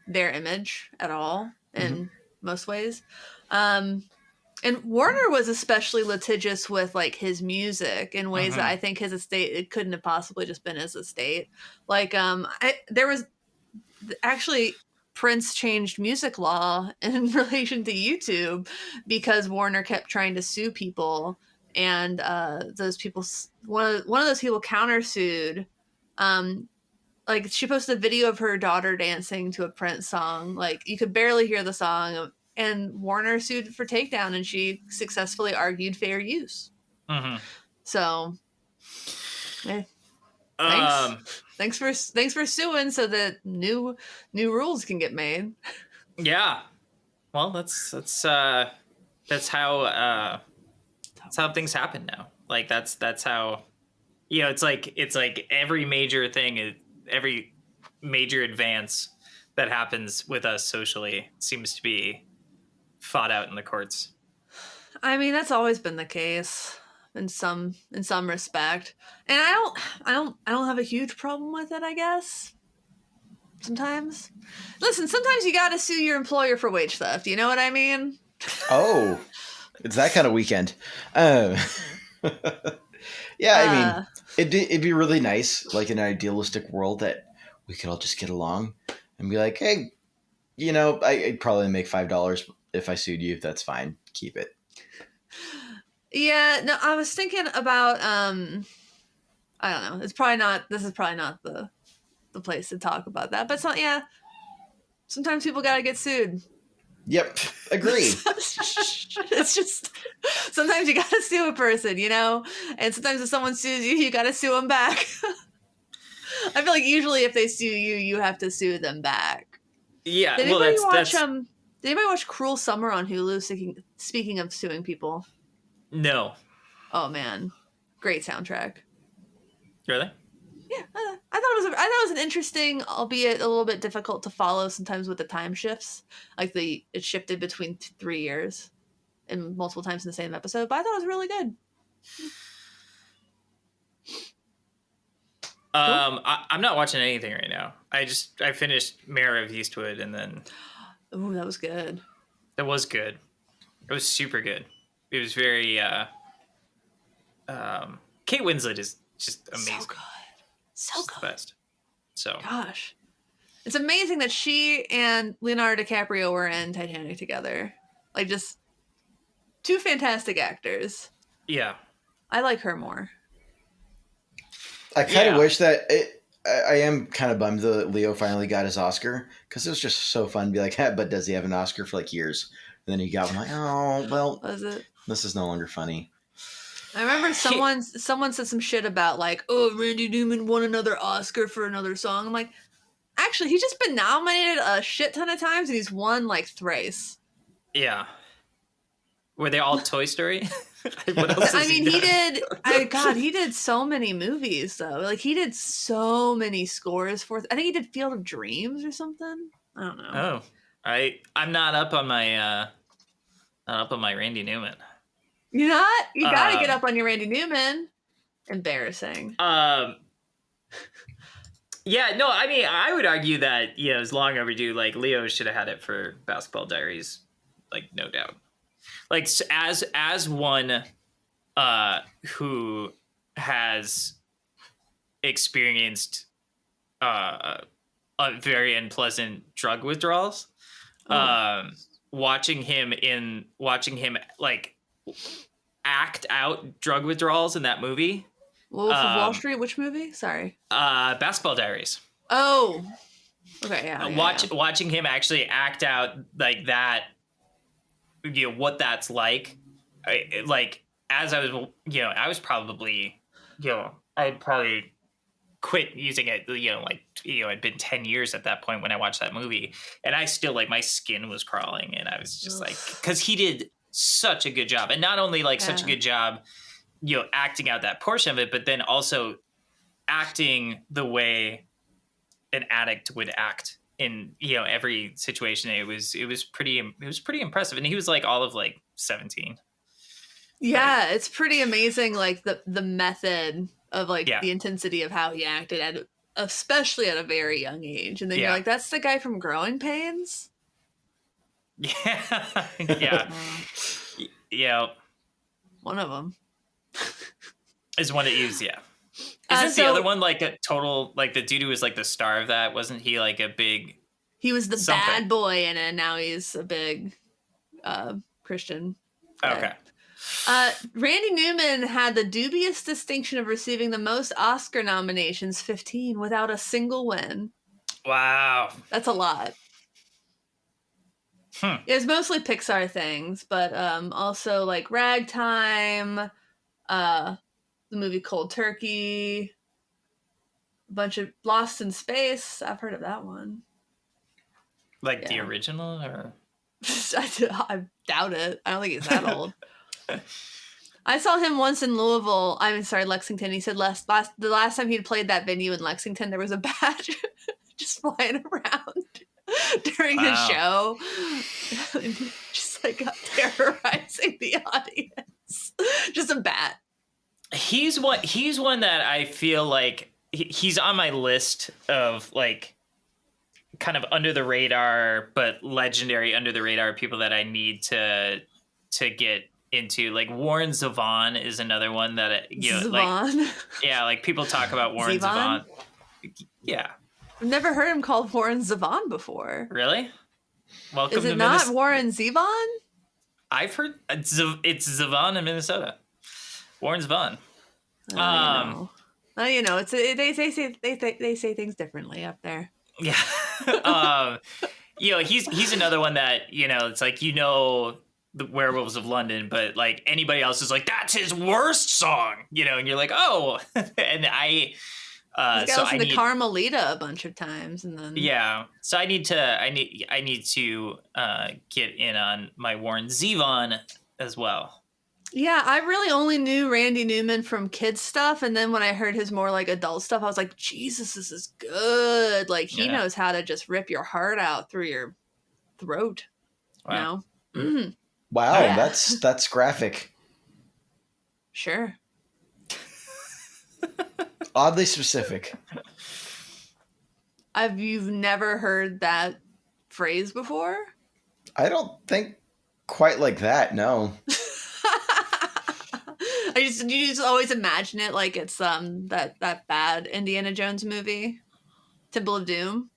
their image at all in most ways. And Warner was especially litigious with, like, his music in ways that I think his estate, it couldn't have possibly just been his estate. Like, there was actually, Prince changed music law in relation to YouTube because Warner kept trying to sue people, and those people, one of those people countersued. Like, she posted a video of her daughter dancing to a Prince song. Like, you could barely hear the song, and Warner sued for takedown, and she successfully argued fair use. So, thanks for suing so that new rules can get made. Yeah, well, that's how things happen now. Like, that's how, it's like every major thing, every major advance that happens with us socially seems to be fought out in the courts. I mean, that's always been the case in some respect, and I don't have a huge problem with it, I guess. Sometimes, listen, sometimes you gotta sue your employer for wage theft. You know what I mean? Oh, it's that kind of weekend. Yeah, I mean, it'd be really nice, like, in an idealistic world, that we could all just get along and be like, hey, I'd probably make $5 if I sued you. That's fine. Keep it. Yeah, no, I was thinking about, I don't know. This is probably not the place to talk about that, but sometimes people gotta get sued. Yep, agree. It's just, sometimes you gotta sue a person, and sometimes if someone sues you, you gotta sue them back. I feel like usually if they sue you, you have to sue them back. Yeah, did anybody watch Cruel Summer on Hulu? Speaking of suing people. No. Oh man, great soundtrack. Really? Yeah, I thought it was an interesting, albeit a little bit difficult to follow sometimes with the time shifts. Like, it shifted between 3 years and multiple times in the same episode, but I thought it was really good. I'm not watching anything right now. I finished Mayor of Eastwood, and then. Ooh, that was good. That was good. It was super good. It was very. Kate Winslet is just amazing. So good. The best. So. Gosh, it's amazing that she and Leonardo DiCaprio were in Titanic together. Like, just two fantastic actors. Yeah. I like her more. I kind of wish that I am kind of bummed that Leo finally got his Oscar, because it was just so fun to be like, but does he have an Oscar for like years? And then he got one, like, oh, well, was it? This is no longer funny. I remember someone said some shit about, like, oh, Randy Newman won another Oscar for another song. I'm like, actually, he's just been nominated a shit ton of times, and he's won like thrice. Yeah. Were they all Toy Story? What else I mean, he did. He did so many movies though. Like, he did so many scores for. I think he did Field of Dreams or something. I don't know. Oh, I'm not up on my Randy Newman. You're not? You gotta get up on your Randy Newman. Embarrassing. Yeah, no, I mean, I would argue that, it's long overdue. Like, Leo should have had it for Basketball Diaries, like, no doubt. Like, as one who has experienced a very unpleasant drug withdrawals, watching him like act out drug withdrawals in that movie Wolf of Wall Street. Which movie? Sorry. Basketball Diaries. Oh. Okay. Yeah. Watching him actually act out like that. What that's like. Like as I was, I was probably, I'd probably quit using it, it'd been 10 years at that point when I watched that movie, and I still, like, my skin was crawling, and I was just like, because he did such a good job, and not only such a good job, acting out that portion of it, but then also acting the way an addict would act in every situation. It was pretty impressive, and he was like all of 17. Yeah, it's pretty amazing, like the method of the intensity of how he acted especially at a very young age. And then you're like, that's the guy from Growing Pains? Yeah. Yeah. Yeah. One of them. Is one to use, yeah. Isn't the other one like a total, like the dude who was like the star of that? Wasn't he like a big... He was the bad boy in it, and now he's a big Christian guy. Okay. Randy Newman had the dubious distinction of receiving the most Oscar nominations, 15, without a single win. Wow. That's a lot. It was mostly Pixar things, but also like Ragtime, the movie Cold Turkey, a bunch of Lost in Space. I've heard of that one. Like the original, or? I doubt it. I don't think he's that old. I saw him once in Louisville. Lexington. He said the last time he'd played that venue in Lexington, there was a bat just flying around during his show. And he just terrorizing the audience. Just a bat. He's one that I feel like he's on my list of kind of under the radar but legendary under the radar people that I need to get into. Like Warren Zevon is another one that people talk about Warren Zevon. Yeah, I've never heard him called Warren Zevon before. Really? Welcome. Is it to not Warren Zevon? I've heard it's Zevon in Minnesota. Warren Zevon. It's they say things differently up there. Yeah. He's another one that it's like the Werewolves of London, but like anybody else is like, that's his worst song, and you're like, oh. And I listened to Carmelita a bunch of times, and then so I need to get in on my Warren Zevon as well. Yeah, I really only knew Randy Newman from kids stuff, and then when I heard his more like adult stuff, I was like, Jesus, this is good. Like he knows how to just rip your heart out through your throat. Wow. Wow, that's graphic. Sure. Oddly specific. You've never heard that phrase before? I don't think quite like that, no. You just always imagine it like it's that bad Indiana Jones movie, Temple of Doom.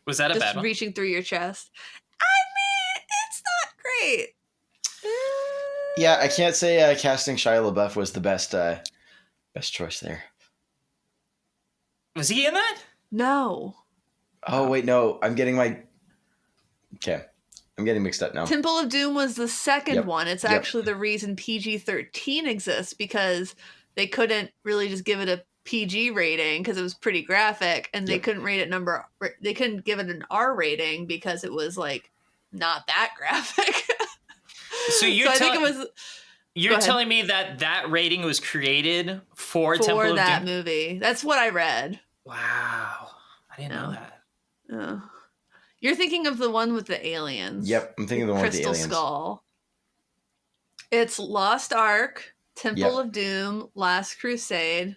Was that a bad one? Reaching through your chest. I mean, it's not great. Yeah, I can't say casting Shia LaBeouf was the best choice there. Was he in that? No. Oh wait, no. I'm getting mixed up now. Temple of Doom was the second one. It's actually the reason PG-13 exists, because they couldn't really just give it a PG rating because it was pretty graphic, and they couldn't they couldn't give it an R rating because it was like not that graphic. So I think it was. You're telling me that rating was created for Temple of Doom? That movie. That's what I read. Wow. I didn't know that. You're thinking of the one with the aliens. Yep, I'm thinking of the one with the aliens. Crystal Skull. It's Lost Ark, Temple of Doom, Last Crusade.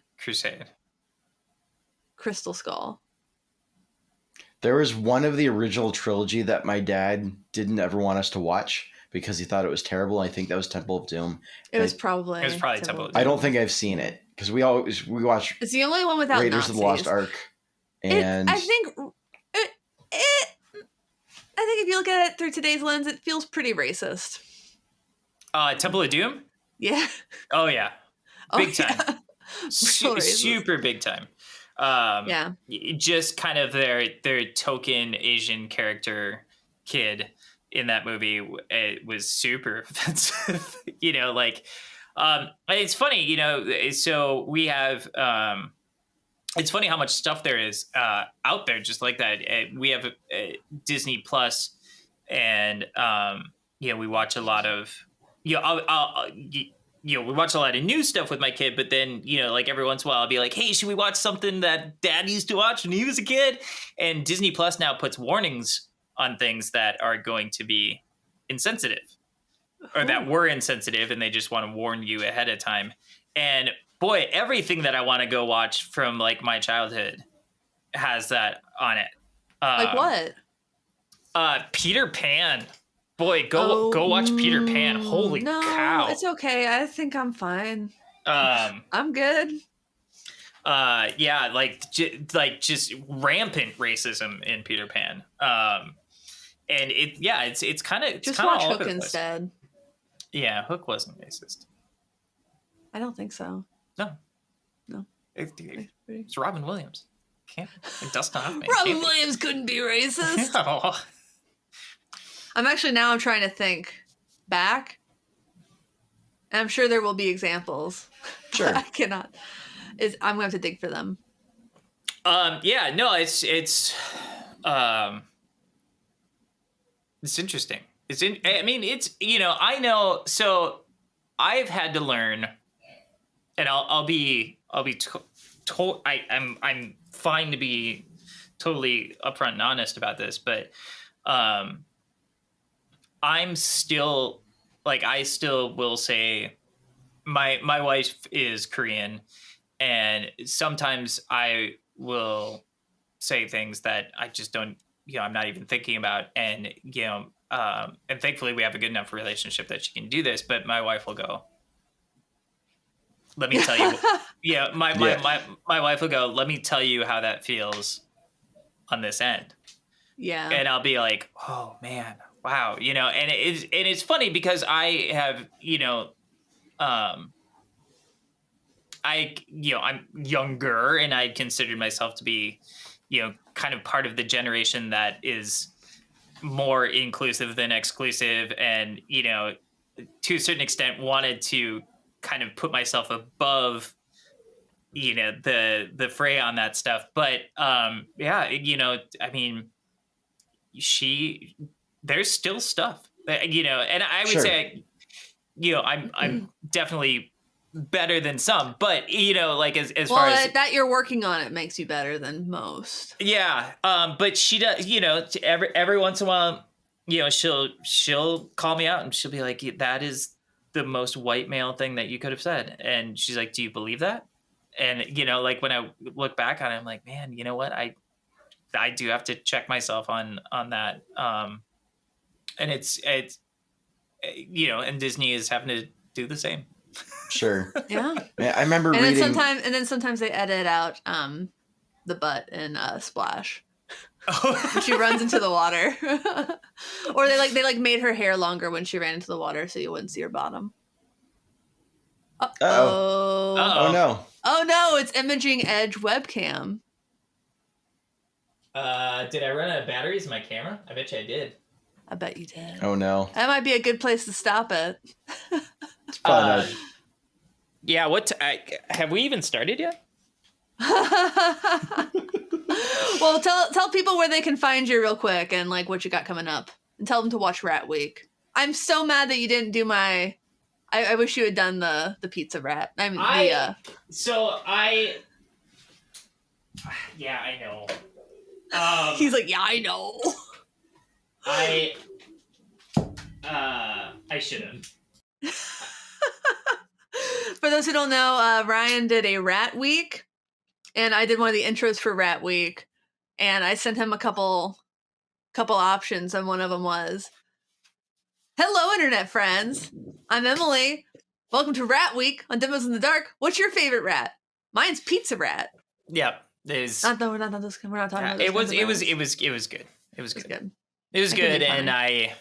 Crystal Skull. There was one of the original trilogy that my dad didn't ever want us to watch because he thought it was terrible. I think that was Temple of Doom. It was probably Temple of Doom. I don't think I've seen it because we watch. It's the only one without Raiders Nazis. of the Lost Ark, and I think if you look at it through today's lens, it feels pretty racist. Temple of Doom? Yeah. Oh yeah. Big time. super big time. Just kind of their token Asian character kid in that movie. It was super offensive. It's funny, so we have it's funny how much stuff there is out there just like that. We have Disney Plus, and we watch a lot of we watch a lot of new stuff with my kid, but then, like every once in a while I'll be like, hey, should we watch something that Dad used to watch when he was a kid? And Disney Plus now puts warnings on things that are going to be insensitive or that were insensitive, and they just want to warn you ahead of time. And boy, everything that I want to go watch from like my childhood has that on it. Like what? Peter Pan. Boy, go watch Peter Pan. Holy cow. It's okay. I think I'm fine. I'm good. Just rampant racism in Peter Pan. And it's kind of just watch Hook instead. Yeah, Hook wasn't racist. I don't think so. No. It's Robin Williams. Can't Dustin Hoffman. Robin Williams couldn't be racist. No. I'm trying to think back. And I'm sure there will be examples. Sure. I cannot. I'm going to have to dig for them. It's interesting. I know. So I've had to learn, and I'm fine to be totally upfront and honest about this, but I'm still I still will say my wife is Korean, and sometimes I will say things that I just don't, I'm not even thinking about. And, and thankfully we have a good enough relationship that she can do this, but my wife will go, let me tell you, my wife will go, let me tell you how that feels on this end. Yeah. And I'll be like, oh man, wow. And it's funny because I have, I'm younger, and I considered myself to be, kind of part of the generation that is more inclusive than exclusive, and, to a certain extent wanted to kind of put myself above, the fray on that stuff. But, there's still stuff, and I would say, I'm definitely better than some, but as far as that you're working on it makes you better than most. Yeah. But she does, every once in a while, she'll call me out, and she'll be like, that is the most white male thing that you could have said. And she's like, do you believe that? And, when I look back on it, I'm like, man, you know what? I do have to check myself on that. And it's, and Disney is having to do the same. Sure. Yeah. I remember reading. Then sometimes they edit out the butt in Splash. When she runs into the water. Or they made her hair longer when she ran into the water so you wouldn't see her bottom. Oh no. Oh no, it's Imaging Edge webcam. Did I run out of batteries in my camera? I bet you I did. I bet you did. Oh no. That might be a good place to stop it. It's probably not. Yeah, have we even started yet? Well, tell people where they can find you real quick, and what you got coming up, and tell them to watch Rat Week. I'm so mad that you didn't do my. I wish you had done the pizza rat. I know. He's like, yeah, I know. I should have. For those who don't know, Ryan did a Rat Week, and I did one of the intros for Rat Week, and I sent him a couple options, and one of them was, hello, internet friends. I'm Emily. Welcome to Rat Week on Demos in the Dark. What's your favorite rat? Mine's Pizza Rat. Yep. We're not talking about those. It was good. It was good. It was good, and I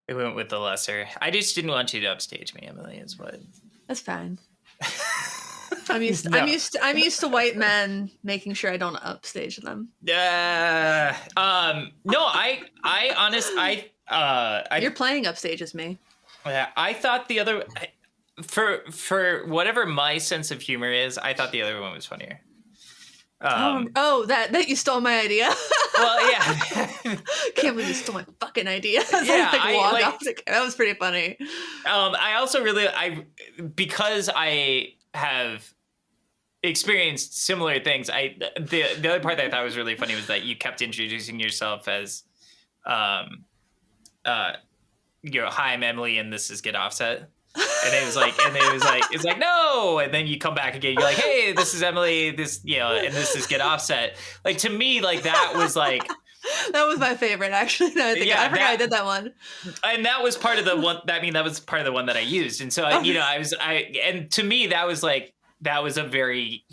went with the lesser. I just didn't want you to upstage me, Emily. Is what. That's fine. I'm used to white men making sure I don't upstage them. No, You're playing upstage as me. Yeah, I thought the other for whatever my sense of humor is, I thought the other one was funnier. That you stole my idea. Well, yeah. Can't believe you stole my fucking idea. Yeah, that was pretty funny. I also really because I have experienced similar things. The other part that I thought was really funny was that you kept introducing yourself as, hi, I'm Emily, and this is Get Offset. And it was like, it's like, no. And then you come back again. You're like, hey, this is Emily. This, and this is Get Offset. Like, to me, like, that was like. That was my favorite, actually. No, I forgot I did that one. And that was part of the one. I mean, that was part of the one that I used. And so, and to me, that was like, that was a very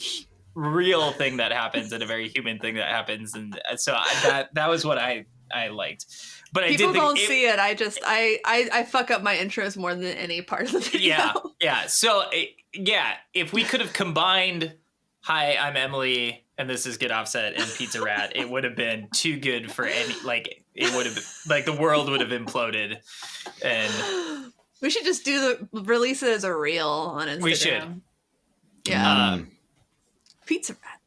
real thing that happens and a very human thing that happens. And so that was what I liked. But people don't see it. I fuck up my intros more than any part of the video. Yeah. So if we could have combined "Hi, I'm Emily, and this is Get Offset" and Pizza Rat, it would have been too good for any. Like, it would have, like, the world would have imploded. And we should just release it as a reel on Instagram. We should. Yeah. Pizza Rat.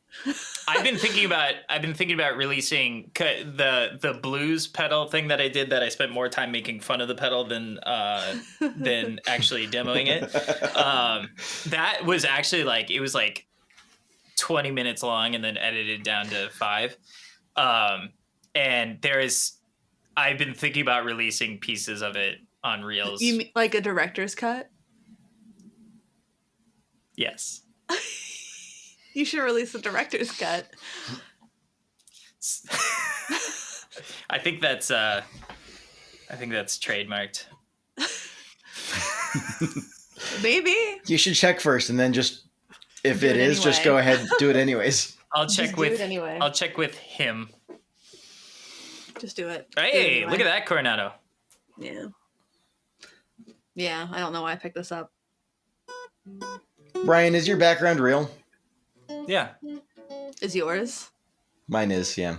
I've been thinking about releasing the blues pedal thing that I did, that I spent more time making fun of the pedal than actually demoing it. That was actually like, it was like 20 minutes long and then edited down to 5. And I've been thinking about releasing pieces of it on Reels. You mean like a director's cut? Yes. You should release a director's cut. I think that's trademarked. Maybe. You should check first, and then just if it is, just go ahead, do it anyways. I'll check with him. Just do it. Hey, look at that Coronado. Yeah. Yeah, I don't know why I picked this up. Brian, is your background real? Yeah. Is yours? Mine is, yeah.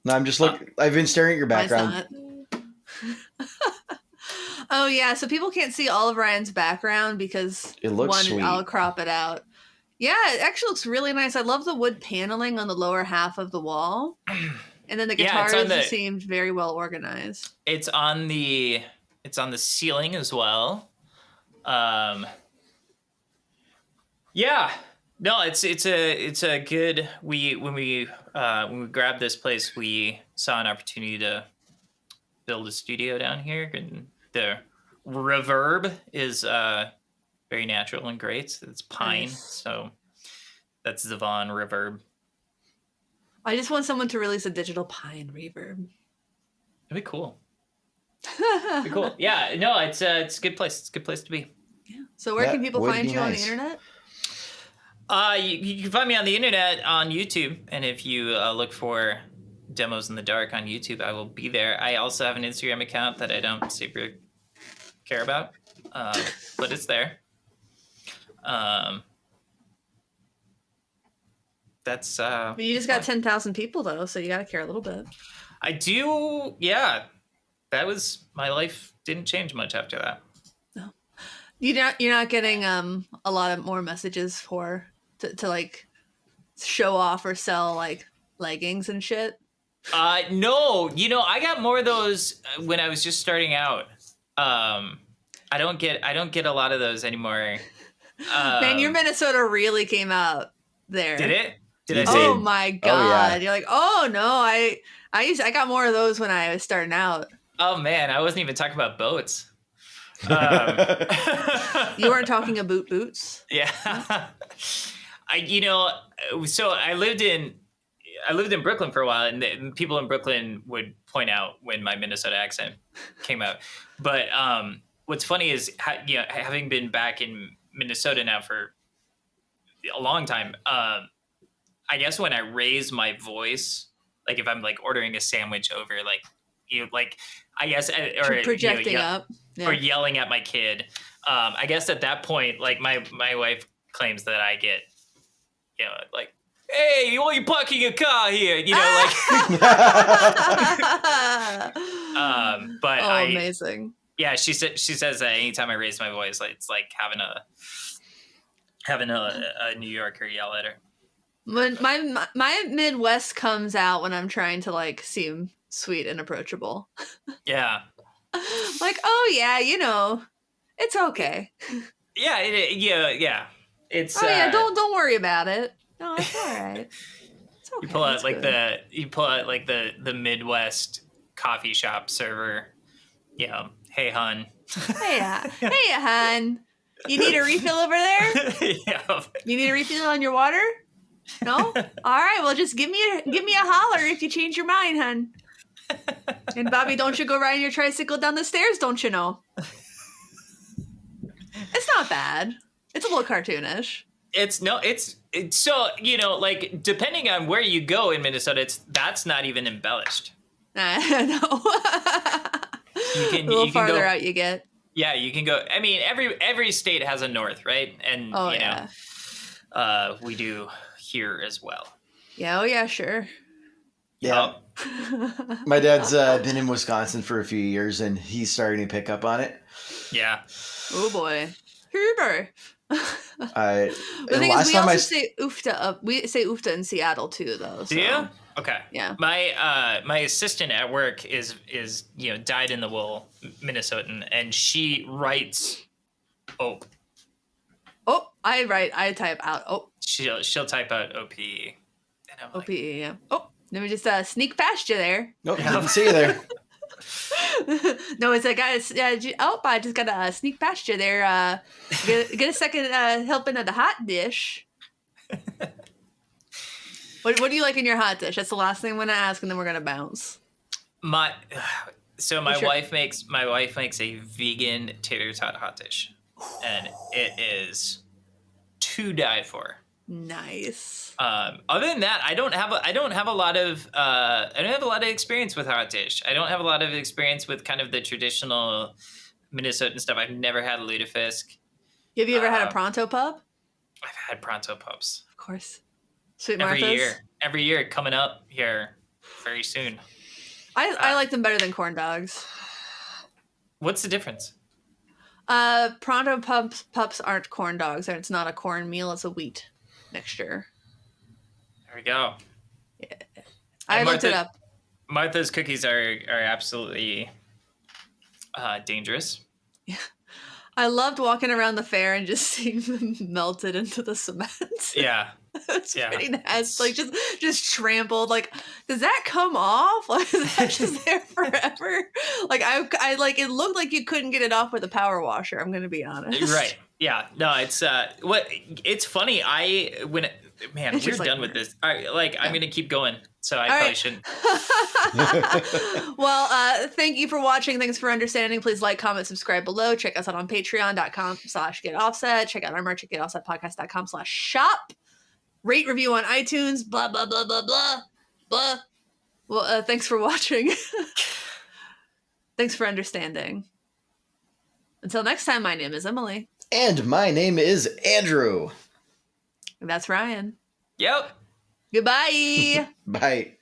No, I'm just looking. I've been staring at your background. Oh, yeah. So people can't see all of Ryan's background because it looks sweet. I'll crop it out. Yeah, it actually looks really nice. I love the wood paneling on the lower half of the wall. And then the guitars seemed very well organized. It's on the ceiling as well. Yeah. No, it's a good. When we grabbed this place, we saw an opportunity to build a studio down here, and the reverb is very natural and great. It's pine, nice. So that's Zavon reverb. I just want someone to release a digital pine reverb. That'd be cool. That'd be cool. Yeah. No, it's a good place. It's a good place to be. Yeah. So where can people find you on the internet? You can find me on the internet on YouTube, and if you look for Demos in the Dark on YouTube, I will be there. I also have an Instagram account that I don't super care about, but it's there. That's. But you just got 10,000 people though, so you got to care a little bit. I do, yeah. That was my life. Didn't change much after that. No, you're not getting a lot of more messages to like show off or sell like leggings and shit. No, I got more of those when I was just starting out. I don't get a lot of those anymore. Man, your Minnesota really came out there. Did it? Oh my god! Oh, yeah. You're like, oh no, I got more of those when I was starting out. Oh man, I wasn't even talking about boats. You weren't talking about boots. Yeah. So I lived in Brooklyn for a while, and people in Brooklyn would point out when my Minnesota accent came out. But what's funny is, having been back in Minnesota now for a long time, I guess when I raise my voice, like if I'm like ordering a sandwich over, like, I guess, or projecting up, or yelling at my kid, I guess at that point, like my wife claims that I get, like, hey, why are you parking your car here? But amazing. Yeah, she says that anytime I raise my voice, like, it's like having a New Yorker yell at her. When my Midwest comes out when I'm trying to like seem sweet and approachable. Yeah. Like, oh yeah, it's okay. Yeah, yeah. It's don't worry about it. No, it's all right. It's okay. You pull out like the Midwest coffee shop server. Hey hun. Hey hun. You need a refill over there? Yeah. You need a refill on your water? No? All right, well just give me a holler if you change your mind, hun. And Bobby, don't you go riding your tricycle down the stairs, don't you know? It's not bad. It's a little cartoonish. It's so, like, depending on where you go in Minnesota, that's not even embellished. No. A little farther out you get. Yeah, you can go. I mean, every state has a north, right? And we do here as well. Yeah, yeah, sure. Yeah. My dad's been in Wisconsin for a few years, and he's starting to pick up on it. Yeah. Oh boy. Huber. The thing is, we also say oofta. We say oofta in Seattle too, though. Do you? Okay. Yeah. My assistant at work is dyed in the wool Minnesotan, and she writes OPE. Oh, I type out OPE. She'll type out OPE. And I'm OPE, yeah. Oh, let me just sneak past you there. Nope, didn't see you there. No, it's like I just got to sneak past you there. Get a second helping of the hot dish. What do you like in your hot dish? That's the last thing I'm gonna ask, and then we're gonna bounce. My wife makes a vegan tater tot hot dish, and it is to die for. Nice. Other than that, I don't have a lot of experience with hot dish. I don't have a lot of experience with kind of the traditional Minnesotan stuff. I've never had a lutefisk. Have you ever had a pronto pub? I've had pronto pubs. Of course. Sweet Martha's? Every year coming up here very soon. I like them better than corn dogs. What's the difference? Pronto pups aren't corn dogs. It's not a corn meal. It's a wheat mixture. There we go. Yeah. I looked it up. Martha's cookies are absolutely dangerous. Yeah. I loved walking around the fair and just seeing them melted into the cement. Yeah. It's pretty nasty. Like just trampled. Like, does that come off? Like, is that just there forever? Like I like it looked like you couldn't get it off with a power washer. I'm gonna be honest. Right. Yeah. No, it's it's funny. We're done with this. All right, I'm gonna keep going. So I probably shouldn't. Well, thank you for watching. Thanks for understanding. Please like, comment, subscribe below. Check us out on patreon.com/getoffset. Check out our merch at getoffsetpodcast.com/shop. Rate, review on iTunes. Blah, blah, blah, blah, blah, blah. Well, thanks for watching. Thanks for understanding. Until next time, my name is Emily. And my name is Andrew. And that's Ryan. Yep. Goodbye. Bye.